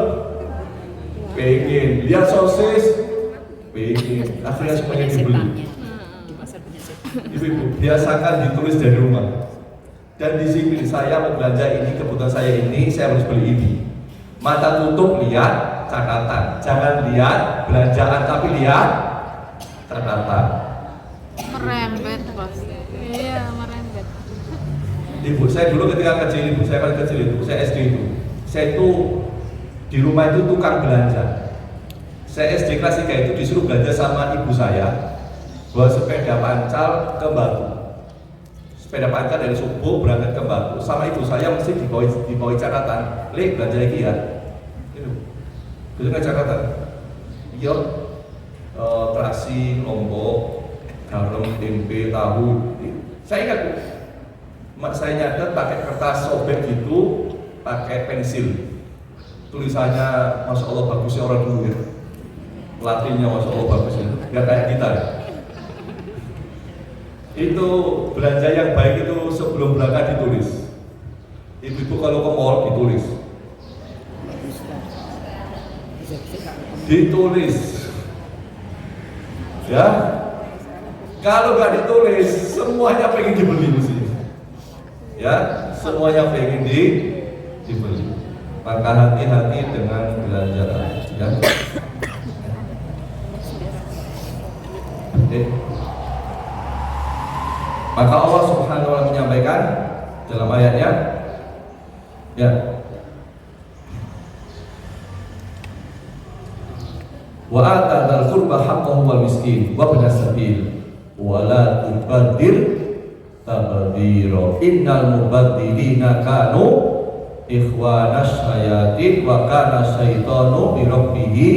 pengen. Lihat sosis, pengen. Akhirnya semuanya dibeli. Ibu-ibu, biasakan ditulis dari rumah. Dan disiplin, saya mau belanja ini, kebutuhan saya ini, saya harus beli ini. Mata tutup lihat catatan, jangan lihat belanjaan tapi lihat catatan. Merembet pasti. Iya, merembet. Ibu saya dulu ketika kecil, ibu saya kan kecil itu, saya SD itu, saya itu di rumah itu tukang belanja. Saya SD kelas 3 itu disuruh belanja sama ibu saya, bawa sepeda pancal ke Batu. Sepeda pancal dari subuh berangkat ke Batu, sama ibu saya mesti dibawa catatan, "Lek, belanja lagi ya." Itu kan catatan. Iya, terasi, lombok, garam, tempe, tahu. Saya ingat, mak saya nyatet pakai kertas sobek gitu, pakai pensil. Tulisannya, masya Allah bagusnya orang dulu ya. Pelatihnya masya Allah bagusnya, nggak kayak kita ya. Itu belanja yang baik itu sebelum berangkat ditulis. Ibu-ibu kalau ke mall ditulis. Ditulis, ya. Kalau nggak ditulis, semuanya pengen dibeli mesti, ya. Semuanya pengen dibeli. Maka hati-hati dengan belanjaan, ya. Maka Allah Subhanahu wa Ta'ala menyampaikan dalam ayatnya, ya. wa ata dzal qurba haqqahu wal miskin wa ibnas sabil wa la tubadzir tabdzira innal mubadzirina kanu ikhwanas syayatin wa kana syaitanu bi rabbih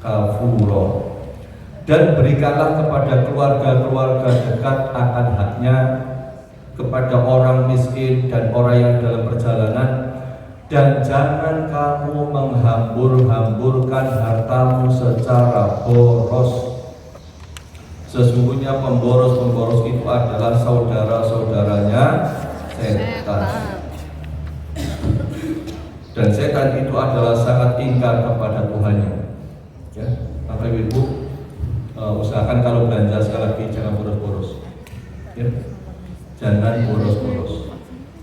kafura. Dan berikanlah kepada keluarga-keluarga dekat akan haknya, kepada orang miskin dan orang yang dalam perjalanan, dan jangan kamu menghambur-hamburkan hartamu secara boros. Sesungguhnya pemboros-pemboros itu adalah saudara-saudaranya setan. Dan setan itu adalah sangat ingkar kepada Tuhannya. Ya, Bapak Ibu, usahakan kalau belanja sekali lagi jangan boros-boros. Ya, jangan boros-boros.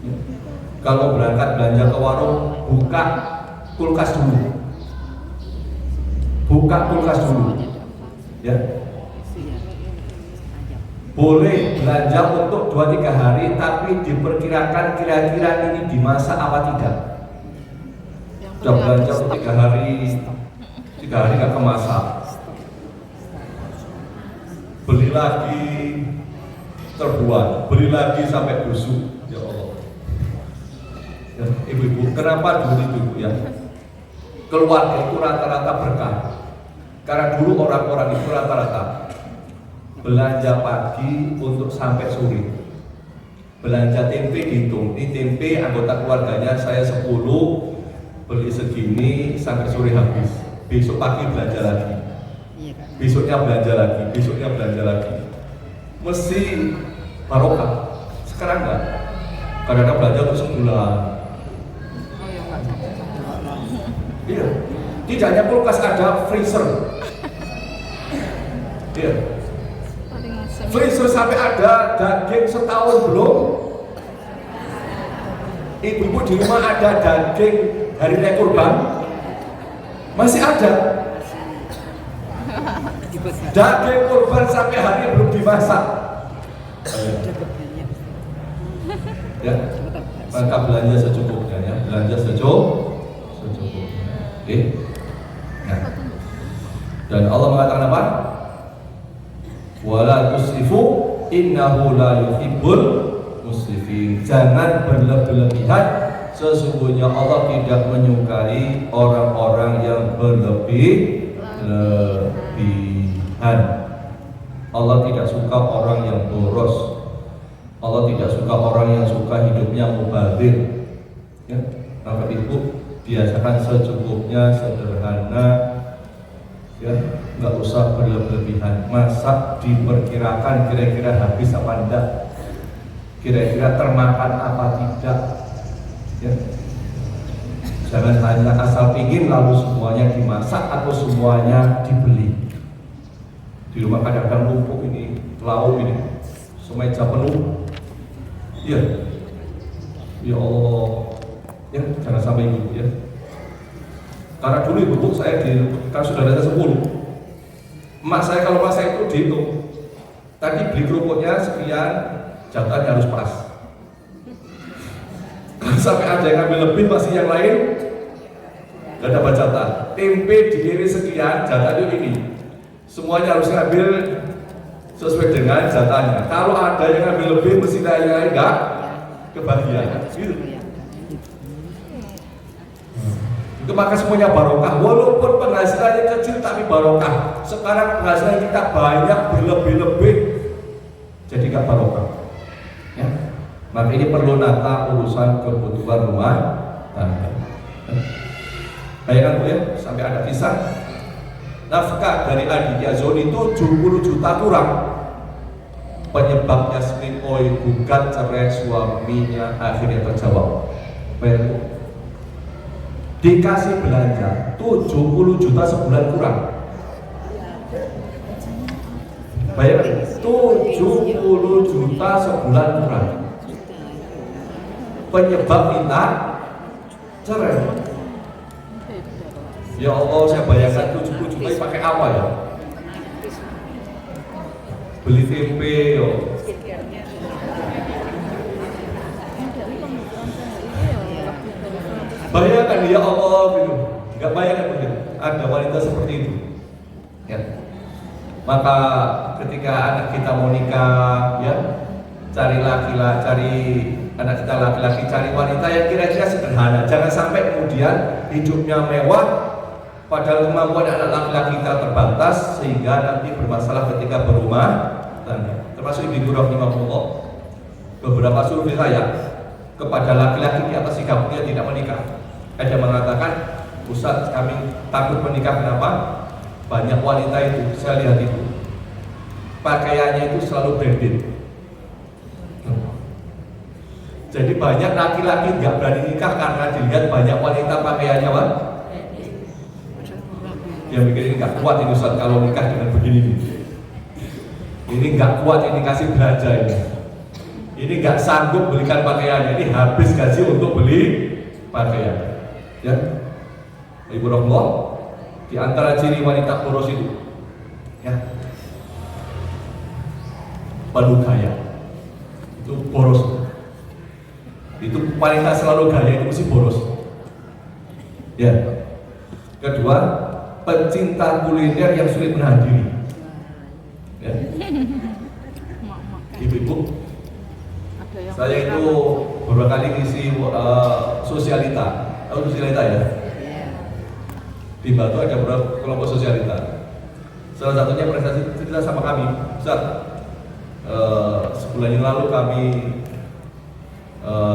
Ya. Kalau berangkat belanja ke warung, buka kulkas dulu. Buka kulkas dulu. Ya. Boleh belanja untuk 2-3 hari, tapi diperkirakan kira-kira ini dimasak apa tidak. Sudah belanja untuk 3 hari, 3 hari nggak kemasak. Beli lagi terbuat, beli lagi sampai busuk. Ya Allah. Ya, ibu-ibu, kenapa dulu itu ya? Keluarga itu rata-rata berkah. Karena dulu orang-orang itu rata-rata belanja pagi untuk sampai sore. Belanja tempe dihitung, ini tempe anggota keluarganya saya 10, beli segini sampai sore habis. Besok pagi belanja lagi. Besoknya belanja lagi, besoknya belanja lagi. Mesti barokah. Sekarang enggak. Kadang-kadang belanja untuk sebulan. Iya. Tidak hanya kulkas, ada freezer. Iya. Freezer sampai ada daging setahun belum. Ibu-ibu di rumah ada daging hari raya kurban, masih ada. Daging kurban sampai hari belum dimasak. Ya, maka belanja secukupnya ya, belanja secukupnya. Oke. Nah. Dan Allah mengatakan apa? Wala tusrifu innahu la yuhibbul musrifin. Jangan berlebih-lebihan, sesungguhnya Allah tidak menyukai orang-orang yang berlebih-lebihan. Allah tidak suka orang yang boros. Allah tidak suka orang yang suka hidupnya mubadzir. Ya, Bapak Ibu, biasakan secukupnya, sederhana. Ya, nggak usah berlebihan. Masak diperkirakan kira-kira habis apa enggak, kira-kira termakan apa tidak. Ya. Jangan hanya asal pingin lalu semuanya dimasak atau semuanya dibeli. Di rumah kadang-kadang numpuk ini, lauk ini, semeja penuh. Ya, ya Allah, ya jangan sampai ibu ya. Karena dulu ibu saya kan sudah ada 10. Emak saya kalau masak itu dihitung. Tadi beli kerupuknya sekian, jatahnya harus pas. Kalau sampai ada yang ambil lebih, masih yang lain nggak dapat jatah. Tempe diiris sekian, jatahnya ini. Semuanya harus ngambil sesuai dengan jatahnya. Kalau ada yang ambil lebih, mesti yang lain nggak kebagian. Gitu. Itu maka semuanya barokah, walaupun penghasilannya kecil tapi barokah. Sekarang penghasilan kita banyak berlebih-lebih, jadi gak barokah. Ya, maka ini perlu nata urusan kebutuhan rumah tangga. Bayangkan Bu ya, sampai ada kisah nafkah dari adiknya Zoni itu 70 juta kurang. Penyebabnya Yasmin Oi gugat cerai suaminya akhirnya terjawab. Bayangkan, dikasih belanja 70 juta sebulan kurang. Bayangkan 70 juta sebulan kurang. Penyebab minta cerai. Ya Allah, saya bayangkan 70 juta ini pakai apa ya? Beli tempe yo. Bayangkan ya Allah gitu, nggak bayangkan begitu. Ada wanita seperti itu. Ya. Maka ketika anak kita mau nikah, ya, cari anak kita laki-laki, cari wanita yang kira-kira sederhana. Jangan sampai kemudian hidupnya mewah, padahal kemampuan anak laki-laki kita terbatas sehingga nanti bermasalah ketika berumah tangga. Termasuk ibu rahimahullah, beberapa survei saya kepada laki-laki di atas 30 tidak menikah. Ada mengatakan, Ustaz, kami takut menikah. Kenapa? Banyak wanita itu, saya lihat itu pakaiannya itu selalu branded. Jadi banyak laki-laki nggak berani nikah karena dilihat banyak wanita pakaiannya apa? Dia mikir ini nggak kuat ini Ustaz kalau nikah dengan begini. Ini nggak kuat, ini kasih belanja ini. Ini nggak sanggup belikan pakaiannya, ini habis gaji untuk beli pakaian. Ya, Ibu Rahmah, di antara ciri wanita poros itu, ya, penuh gaya, itu boros. Itu wanita selalu gaya itu mesti boros. Ya. Kedua, pencinta kuliner yang sulit menahan diri. Ya. Ibu-ibu, saya itu beberapa kali ngisi sosialita. Tahu sosialita ya? Di Batu ada beberapa kelompok sosialita. Salah satunya prestasi cerita sama kami, Ustaz. Sebulan yang lalu kami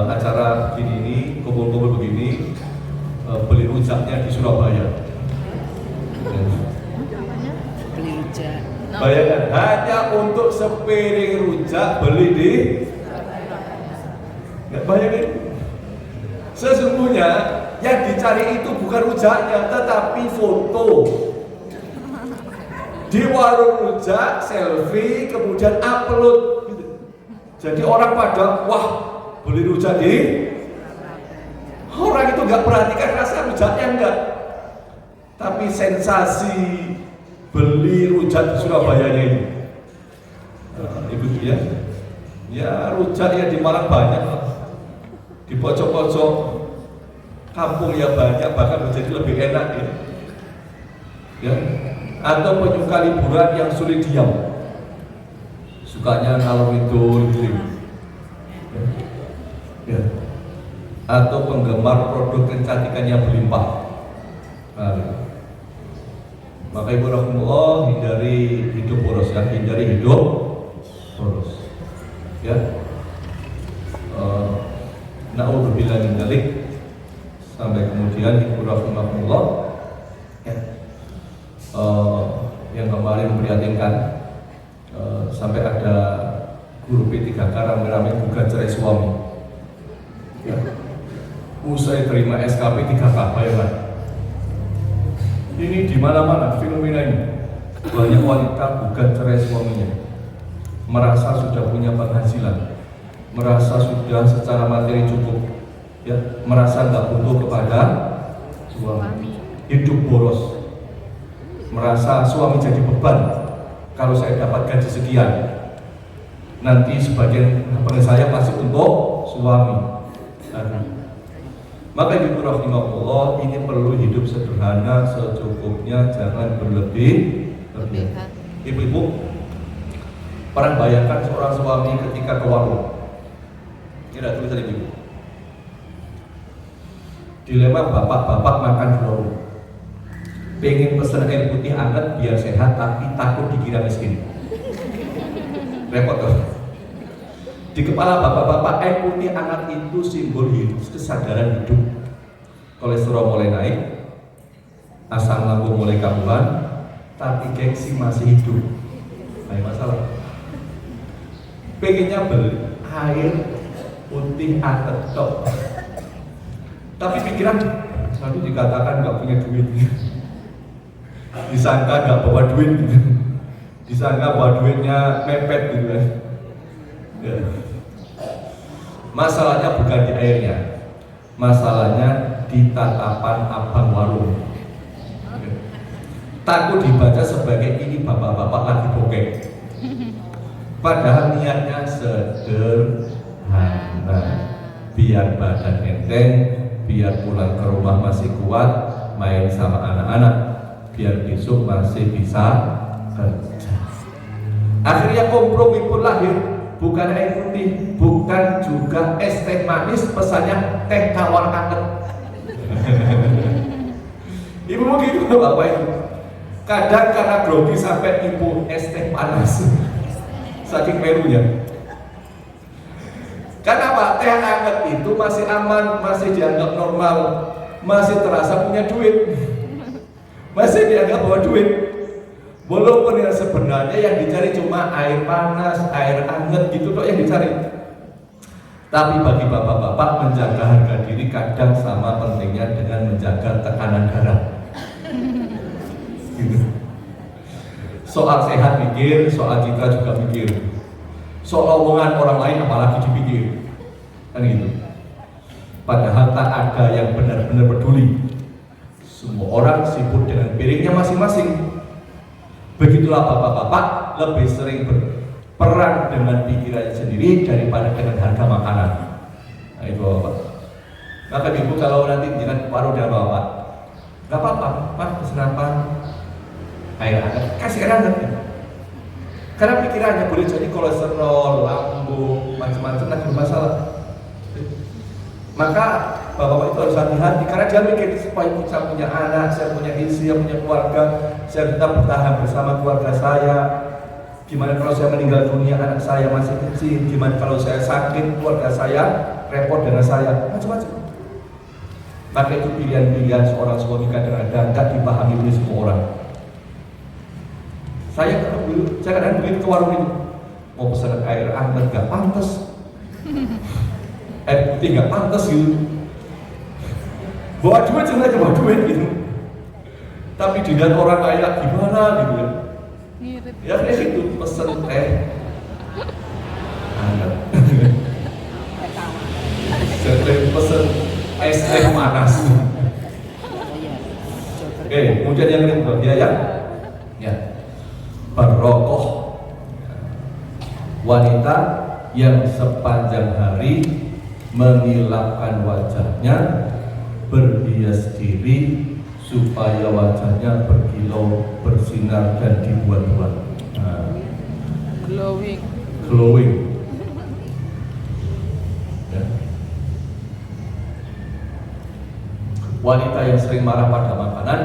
acara begini ini, kumpul-kumpul begini, beli rujaknya di Surabaya. Beli rujak. Bayangkan hanya untuk sepiring rujak beli di. Nggak bayangin. Sesungguhnya yang dicari itu bukan rujaknya, tetapi foto di warung rujak, selfie, kemudian upload. Jadi orang pada wah beli rujak di. Orang itu nggak perhatikan rasa rujaknya enggak, tapi sensasi beli rujak di Surabaya ini. Ibu ya rujak ya di Malang banyak, di pojok-pojok kampung ya banyak, bahkan menjadi lebih enak ya. Atau penyuka liburan yang sulit diam, sukanya ngalor ngidul gitu. Ya. Atau penggemar produk kecantikan yang berlimpah. Nah, maka Ibu Rahimahullah, hindari hidup boros, ya, hindari hidup boros. Ya. Na'udzubillah min dzalik. Sampai kemudian Ibu Rahimahullah, ya, yang kemarin memprihatinkan, sampai ada guru P3K rame-rame gugat cerai suami. Ya. Usai terima SKP 3K, bayangkan. Ini di mana-mana fenomena ini. Banyak wanita gugat cerai suaminya, merasa sudah punya penghasilan, merasa sudah secara materi cukup, ya, merasa nggak butuh kepada suami, hidup boros, merasa suami jadi beban. Kalau saya dapat gaji sekian, nanti sebagian harta saya pasti untuk suami. Maka Ibu Rahimahullah, ini perlu hidup sederhana, secukupnya, jangan berlebih-lebihan. Ibu-ibu, pernah bayangkan seorang suami ketika ke warung, ini ada tulisan ibu, dilema bapak-bapak makan di warung, pengen pesen air putih hangat biar sehat tapi takut dikira miskin. Repot tuh. Di kepala bapak-bapak, air putih hangat itu simbol hidup, kesadaran hidup. Kolesterol mulai naik, asam lambung mulai kambuhan, tapi gengsi masih hidup. Nah, masalah. Pengennya beli air putih hangat tok, tapi pikiran nanti dikatakan nggak punya duit, disangka nggak bawa duit, disangka bawa duitnya mepet gitu kan. Ya. Masalahnya bukan di airnya, masalahnya di tatapan abang warung. Takut dibaca sebagai ini bapak-bapak lagi bokeh, padahal niatnya sederhana, biar badan enteng, biar pulang ke rumah masih kuat main sama anak-anak. biar besok masih bisa kerja. Akhirnya kompromi pun lahir, bukan air putih, bukan juga es teh manis, pesannya teh tawar hangat. Ibu begitu Bapak Ibu. Kadang karena grogi sampai ibu es teh panas, saking merunya. Kenapa? Teh hangat itu masih aman, masih dianggap normal, masih terasa punya duit, masih dianggap bawa duit. Walaupun yang sebenarnya yang dicari cuma air panas, air hangat gitu loh yang dicari. Tapi bagi bapak-bapak, menjaga harga diri kadang sama pentingnya dengan menjaga tekanan darah. Gitu. Soal sehat mikir, soal citra juga mikir, soal omongan orang lain apalagi dipikir, kan gitu. Padahal tak ada yang benar-benar peduli. Semua orang sibuk dengan piringnya masing-masing. Begitulah bapak-bapak lebih sering berperang dengan pikirannya sendiri daripada dengan harga makanan. Nah itu bapak. Maka ibu kalau nanti dengan paruh dan bapak, nggak apa-apa, Pak pesen apa? Air hangat, kasih air hangat ya. Karena pikirannya boleh jadi kolesterol, lambung, macam-macam, nah bermasalah. Maka bapak-bapak itu harus hati-hati karena dia mikir supaya saya punya anak, saya punya istri, saya punya keluarga, saya tetap bertahan bersama keluarga saya. Gimana kalau saya meninggal dunia, anak saya masih kecil? Gimana kalau saya sakit, keluarga saya repot dengan saya? Macam-macam. Maka itu pilihan-pilihan seorang suami kadang-kadang tidak dipahami oleh semua orang. Saya kadang begitu ke warung itu, mau pesan air hangat nggak pantas, air putih nggak pantas gitu. Bawa duit jangan bawa duit gitu. Tapi dilihat orang kaya gimana gitu ya. Ya kayak gitu, pesen teh hangat. Pesen es teh panas. Oke, kemudian yang kedua dia ya berrokoh, wanita yang sepanjang hari mengilapkan wajahnya, berhias diri supaya wajahnya berkilau, bersinar dan dibuat-buat. Nah, glowing. Ya. Wanita yang sering marah pada makanan,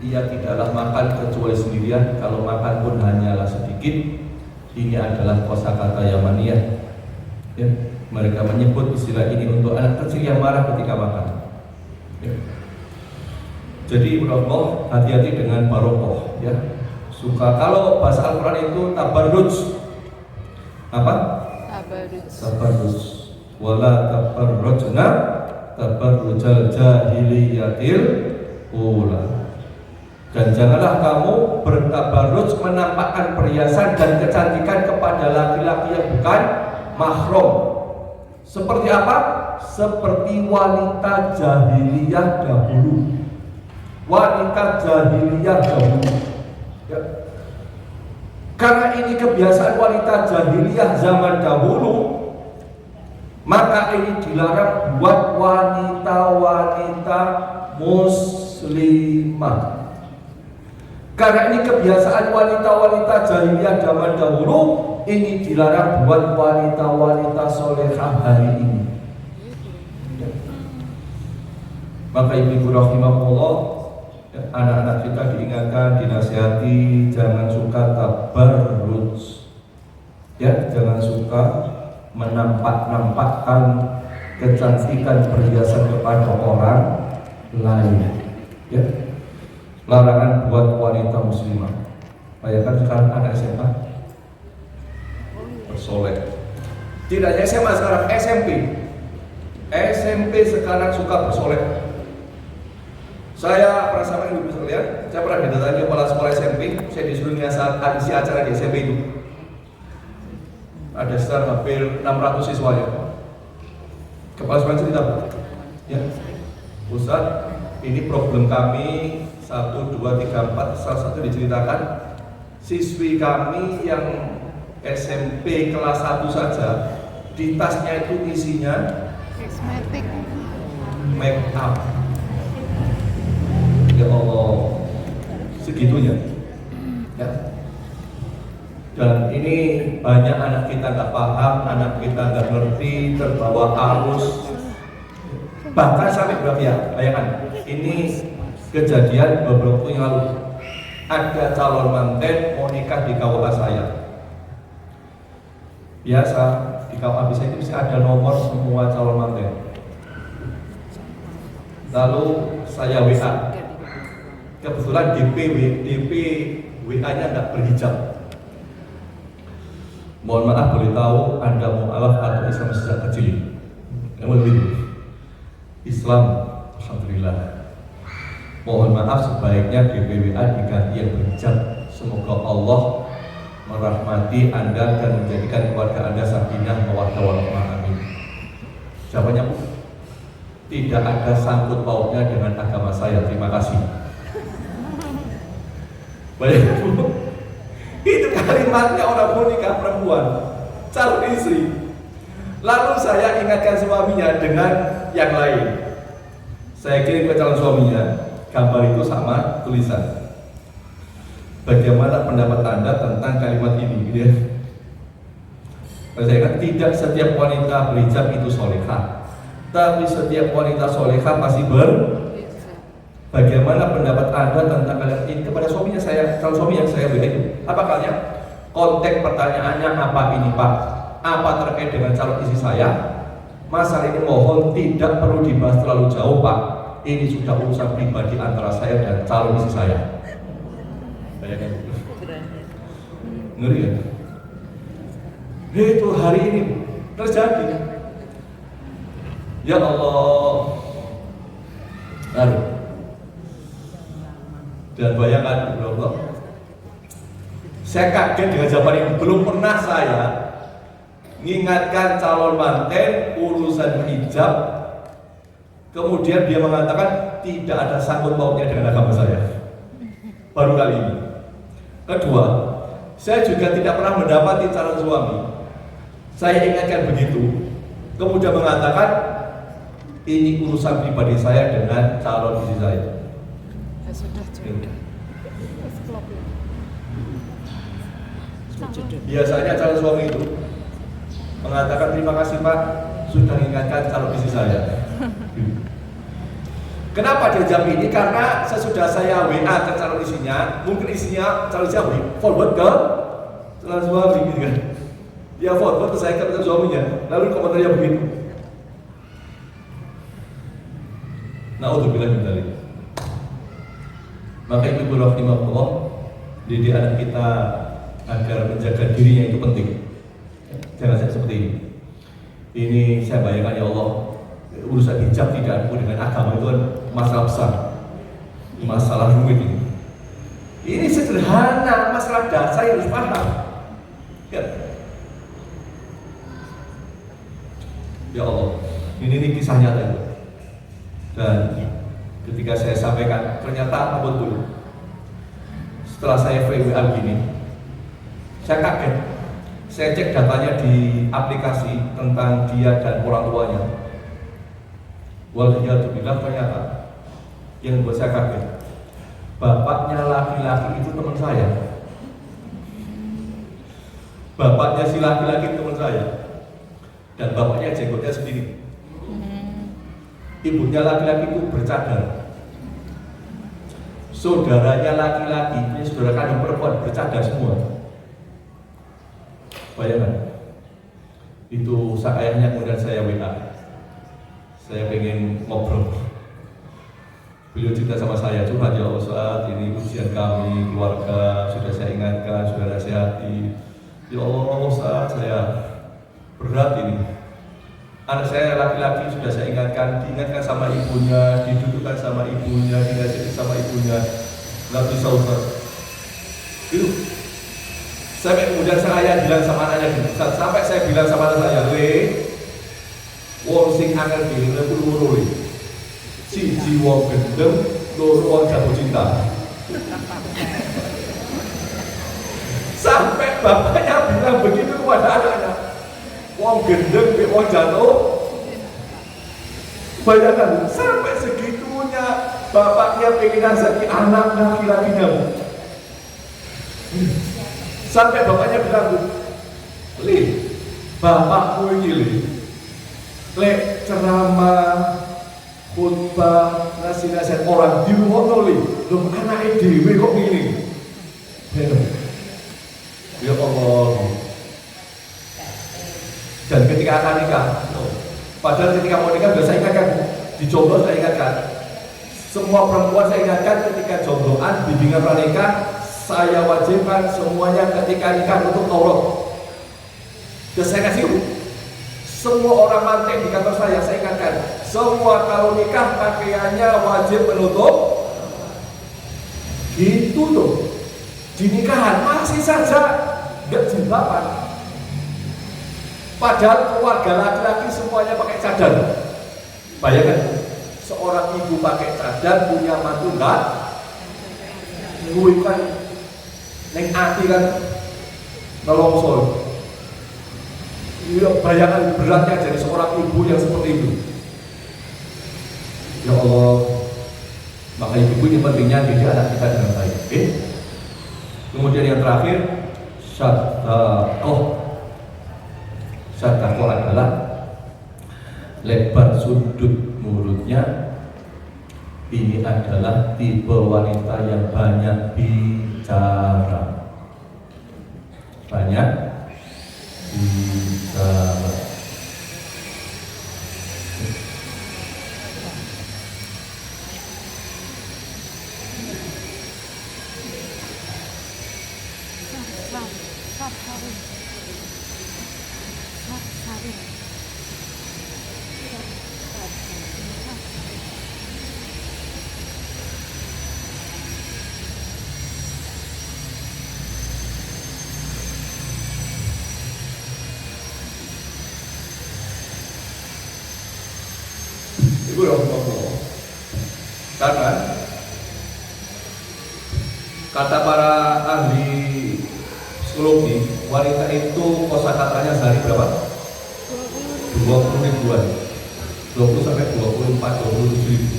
ia tidaklah makan kecuali sendirian, kalau makan pun hanyalah sedikit. Ini adalah kosakata Yamaniyah. Ya, mereka menyebut istilah ini untuk anak kecil yang marah ketika makan. Ya. Jadi Allah hati-hati dengan barokoh. Ya. Suka kalau bahasa Al-Quran itu tabarruj. Apa? Tabarruj. Wala tabarrujna tabarrujal jahiliyatil ula. Dan janganlah kamu bertabarruj menampakkan perhiasan dan kecantikan kepada laki-laki yang bukan mahram. Seperti apa? Seperti wanita jahiliyah dahulu. Wanita jahiliyah dahulu. Ya. Karena ini kebiasaan wanita jahiliyah zaman dahulu, maka ini dilarang buat wanita-wanita muslimah. Karena ini kebiasaan wanita-wanita jahiliyah zaman dahulu, ini dilarang buat wanita-wanita solehah hari ini. Maka ibu rahimahullah, anak-anak kita diingatkan, dinasihati, jangan suka tabarruj. Ya, jangan suka menampak-nampakkan kecantikan perhiasan kepada orang lain. Ya. Larangan buat wanita muslimah. Bayangkan sekarang anak SMA bersolek. Tidak hanya SMA sekarang, SMP sekarang suka bersolek. Saya pernah sama ibu sekalian, saya pernah didatangi kepala sekolah SMP. Saya disuruh ngisi acara di SMP itu. Ada sekitar hampir 600 siswanya. Kepala sekolah cerita, ya, Ustaz, ini problem kami 1, 2, 3, 4. Salah satu diceritakan, siswi kami yang SMP kelas 1 saja, di tasnya itu isinya make up. Ya Allah, segitunya. Ya. Dan ini banyak anak kita nggak paham, anak kita nggak ngerti, terbawa arus. Bahkan sampai berapa ya? Bayangkan, ini kejadian beberapa waktu yang lalu. Ada calon manten mau nikah di KUA saya. Biasa di KUA bisa itu bisa ada nomor semua calon manten. Lalu saya WA. Kebetulan DP WA-nya nggak berhijab. Mohon maaf, boleh tahu Anda mu'alaf atau Islam sejak kecil? Yang lebih Islam, alhamdulillah. Mohon maaf, sebaiknya DPWA diganti yang berhijab. Semoga Allah merahmati Anda dan menjadikan keluarga Anda sakinah mawaddah warahmah, amin. Jawabannya, Bu, tidak ada sangkut pautnya dengan agama saya. Terima kasih. Baik, Bu. Itu kalimatnya orang mau nikah perempuan, calon istri. Lalu saya ingatkan suaminya dengan yang lain. Saya kirim ke calon suaminya gambar itu sama tulisan. Bagaimana pendapat Anda tentang kalimat ini? Gitu ya. Saya kata tidak setiap wanita berhijab itu solehah, tapi setiap wanita solehah pasti Bagaimana pendapat Anda tentang kalimat ini? Kepada suaminya saya, calon suami yang saya beri itu. Apa kalian? Konteks pertanyaannya apa ini, Pak? Apa terkait dengan calon istri saya? Masalah ini mohon tidak perlu dibahas terlalu jauh, Pak. Ini sudah urusan pribadi antara saya dan calon istri saya. Bayangkan. Ngeri ya? Itu hari ini terjadi. Ya Allah. Lalu. Dan bayangkan, Allah, saya kaget dengan jawaban ini. Belum pernah saya mengingatkan calon manten urusan hijab, kemudian dia mengatakan tidak ada sangkut pautnya dengan agama saya. Baru kali ini. Kedua, saya juga tidak pernah mendapati calon suami. Saya ingatkan begitu, kemudian mengatakan ini urusan pribadi saya dengan calon istri saya. Biasanya calon suami itu mengatakan terima kasih Pak sudah mengingatkan calon istri saya. Kenapa dia jawab ini? Karena sesudah saya WA ke calon istrinya, mungkin istrinya calon suami forward ke calon suami gitu kan. Dia forward ke saya ke calon suaminya, lalu komentarnya begitu. Na'udzubillah min dzalik. Maka ibu rahimahullah, didik anak kita agar menjaga dirinya itu penting. Jangan seperti ini. Ini saya bayangkan, ya Allah, urusan hijab tidak ada dengan agama itu kan masalah besar, masalah rumit ini. Ini sederhana, masalah dasar yang harus paham. Ya Allah, ini kisah nyata itu. Dan ketika saya sampaikan, ternyata apa betul. Setelah saya WA begini, saya kaget. Saya cek datanya di aplikasi tentang dia dan orang tuanya. Walhamdulillah, ternyata yang buat saya kaget, bapaknya laki-laki itu teman saya. Bapaknya si laki-laki teman saya. Dan bapaknya jenggotnya sendiri. Ibunya laki-laki itu bercadar. Saudaranya laki-laki, ini saudara kandung perempuan bercadar semua. Bayangkan. Itu ayahnya kemudian saya WA. Saya pengen ngobrol. Beliau cerita sama saya, curhat, ya Ustaz, ini ujian kami, keluarga, sudah saya ingatkan, sudah nasihati. Ya Allah Ustaz, saya berat ini. Anak saya laki-laki sudah saya ingatkan, diingatkan sama ibunya, didudukkan sama ibunya, dinasihati sama ibunya, nggak bisa Ustaz. Itu sampai kemudian saya bilang sama anaknya, sampai saya bilang sama anak saya, wong sing angel dhewe kudu loro iki. Siji wong gendeng, loro wong jatuh cinta. Sampai bapaknya bilang begitu kepada anaknya. Wong gendeng, wong jatuh. Bayangkan sampai segitunya bapaknya pengen nazaki anak laki-lakinya. Sampai bapaknya bilang, Li, bapakmu ini Li, lek ceramah, khutbah, ngasih nasihat orang di rumah Li, loh anaknya dewe kok gini. Ya Allah. Dan ketika akan nikah, padahal ketika mau nikah sudah saya ingatkan, di jomblo saya ingatkan, semua perempuan saya ingatkan ketika jombloan, bimbingan pranikah, saya wajibkan semuanya ketika nikah untuk aurat. Dan saya kasih semua orang manten di kantor saya ingatkan, semua kalau nikah pakaiannya wajib menutup. Gitu tuh. Di nikahan masih saja nggak jilbaban. Padahal keluarga laki-laki semuanya pakai cadar. Bayangkan, seorang ibu pakai cadar punya mantu enggak? Lu kan neng ati kan nolongsor. Iya, bayangkan beratnya jadi seorang ibu yang seperti itu. Ya Allah, maka ibu ini pentingnya didik anak kita dengan baik. Okay? Kemudian yang terakhir, sadaqah. Sadaqah adalah lebar sudut mulutnya. Ini adalah tipe wanita yang banyak bicara. Banyak bicara. Itu yang Allah. Karena kata para ahli psikologi, wanita itu kosakatanya sehari berapa? 20 ribuan, 20 sampai 24, 27 ribu.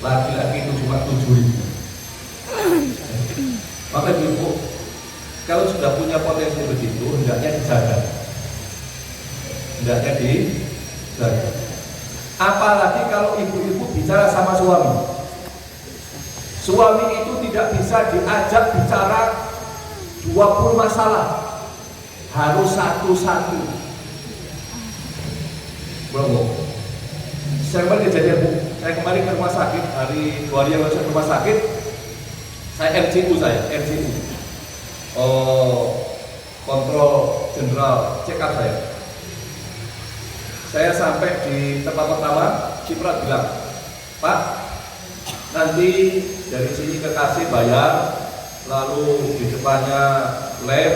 Laki-laki itu cuma 7 ribu. Maka ibu, kalau sudah punya potensi begitu, hendaknya dijaga. Hendaknya dijaga. Apalagi kalau ibu-ibu bicara sama suami. Suami itu tidak bisa diajak bicara 20 masalah, harus satu-satu. Belum. Saya kemarin kejadian Bu, saya kemarin ke rumah sakit, hari 2 hari yang lalu saya ke rumah sakit, saya RCU, kontrol general check up saya. Saya sampai di tempat pertama, Ciprat bilang, Pak, nanti dari sini ke kasih bayar, lalu di depannya lab,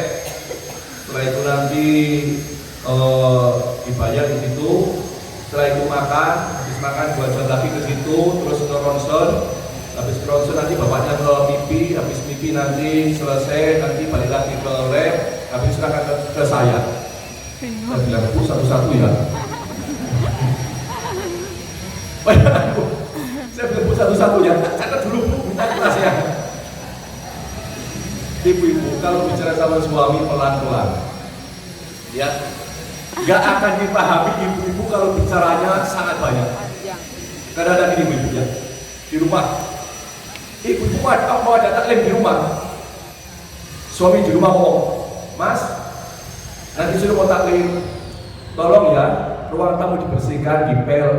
setelah itu nanti dibayar di situ, setelah itu makan, habis makan 2 jam lagi ke situ, terus ke ronsen, habis ke ronsen nanti bapaknya ke MIPI, habis MIPI nanti selesai, nanti balik lagi ke lab, habis serahkan ke saya. Saya bilang, Bu, satu-satu ya. Saya bilang, Bu, satu-satu ya, catat dulu Bu, minta kelas ya. Ibu-ibu kalau bicara sama suami pelan-pelan, ya, gak akan dipahami ibu-ibu kalau bicaranya sangat banyak. Kadang-kadang gini ibu ya, di rumah, ibu-ibu mau ada taklim di rumah, suami di rumah ngomong, Mas, nanti sudah mau taklim, tolong ya, ruang tamu dibersihkan, dipel,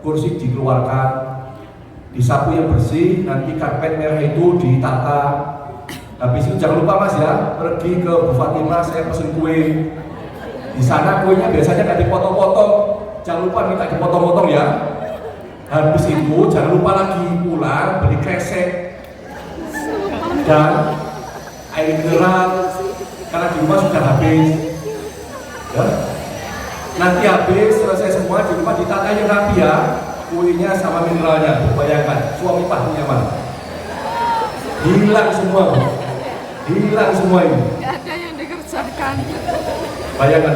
kursi dikeluarkan, disapu yang bersih, nanti karpet merah itu ditata. Habis itu jangan lupa Mas ya, pergi ke Bu Fatimah, saya pesen kue. Di sana kuenya biasanya nggak dipotong-potong, jangan lupa minta dipotong-potong ya. Habis itu jangan lupa lagi pulang beli kresek dan air mineral karena di rumah sudah habis. Ya. Nanti habis selesai semua di rumah ditata yang rapi ya, kuenya sama mineralnya. Bayangkan suami pahamnya mana? Hilang semua. Hilang semua ini. Tidak ada yang dikerjakan. Bayangkan.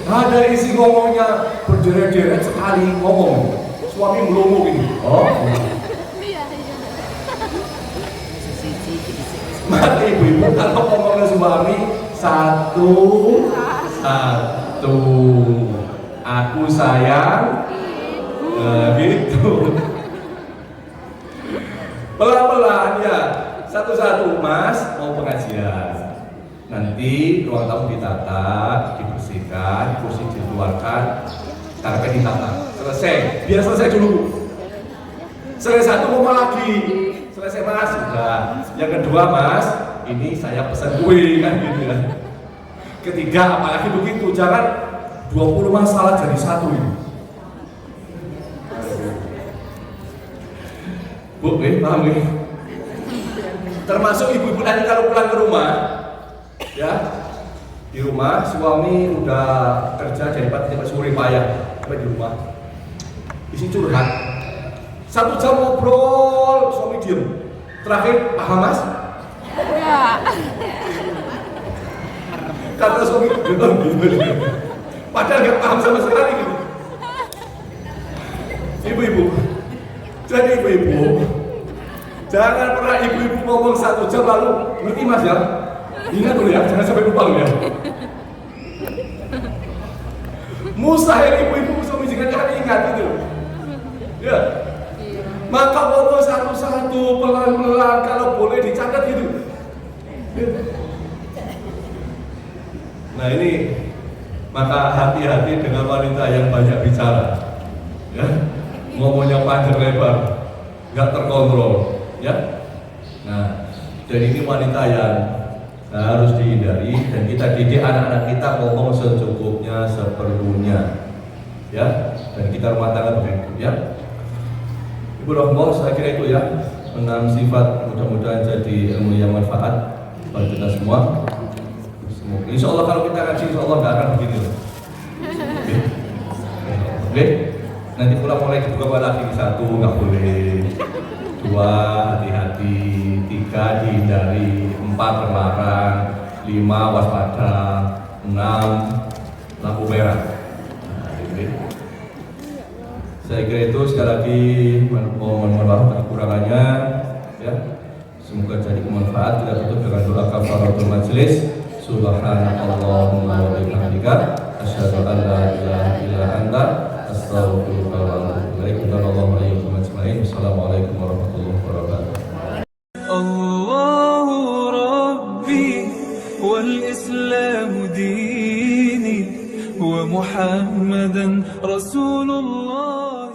Ada isi ngomongnya berderet-deret sekali ngomong. Suami melongo gini. Oh. Maka ibu-ibu kalau ngomong ke suami satu, aku sayang, gitu. Pelan-pelan ya, satu-satu. Mas mau pengajian, nanti ruang tamu ditata, dibersihkan, kursi dikeluarkan, karpet ditata. Selesai, biar selesai dulu. Selesai satu ngomong lagi. Selesai mas, sudah. Yang kedua mas, ini saya pesan kue kan gitu ya. Ketiga, apalagi begitu, jangan 20 masalah jadi satu ini. Bu, paham ya? Termasuk ibu-ibu nanti kalau pulang ke rumah, ya di rumah suami udah kerja dari pagi sampai sore payah, sampai di rumah isi curhat. 1 jam ngobrol, suami diem. Terakhir, paham mas? Ya. Kata suami, padahal nggak paham sama sekali gitu. Ibu-ibu, jadi ibu-ibu, jangan pernah ibu-ibu ngomong 1 jam lalu, ngerti mas ya? Ingat dulu ya, jangan sampai lupa ya. Mustahil ibu-ibu suami jangan ingat gitu. Ya. Maka ngomong satu-satu, pelan-pelan, kalau boleh dicatat gitu. Nah ini, maka hati-hati dengan wanita yang banyak bicara, ya, ngomongnya panjang lebar, nggak terkontrol, ya. Nah, jadi ini wanita yang harus dihindari dan kita didik anak-anak kita ngomong secukupnya, seperlunya, ya. Dan kita rumah tangga begitu, ya. Ibu Rahmah, saya kira itu ya, 6 sifat, mudah-mudahan jadi ilmu yang manfaat bagi kita semua. Insya Allah kalau kita ngaji, insya Allah nggak akan begini loh. Oke? Nanti pulang mulai kedua lagi, 1 nggak boleh, 2 hati-hati, 3 dihindari, 4 terlarang, 5 waspada, 6 lampu merah. Saya kira itu sekali lagi mohon maaf atas kekurangannya, ya. Semoga jadi bermanfaat. Kita tutup dengan doa kafaratul majelis. Subhanallahumma wa bihamdika asyhadu an la ilaha illa anta astaghfiruka wa atubu ilaik. Sallallahu alaihi wasallam. Assalamualaikum warahmatullahi wabarakatuh. الله ربي والإسلام ديني ومحمدا رسول الله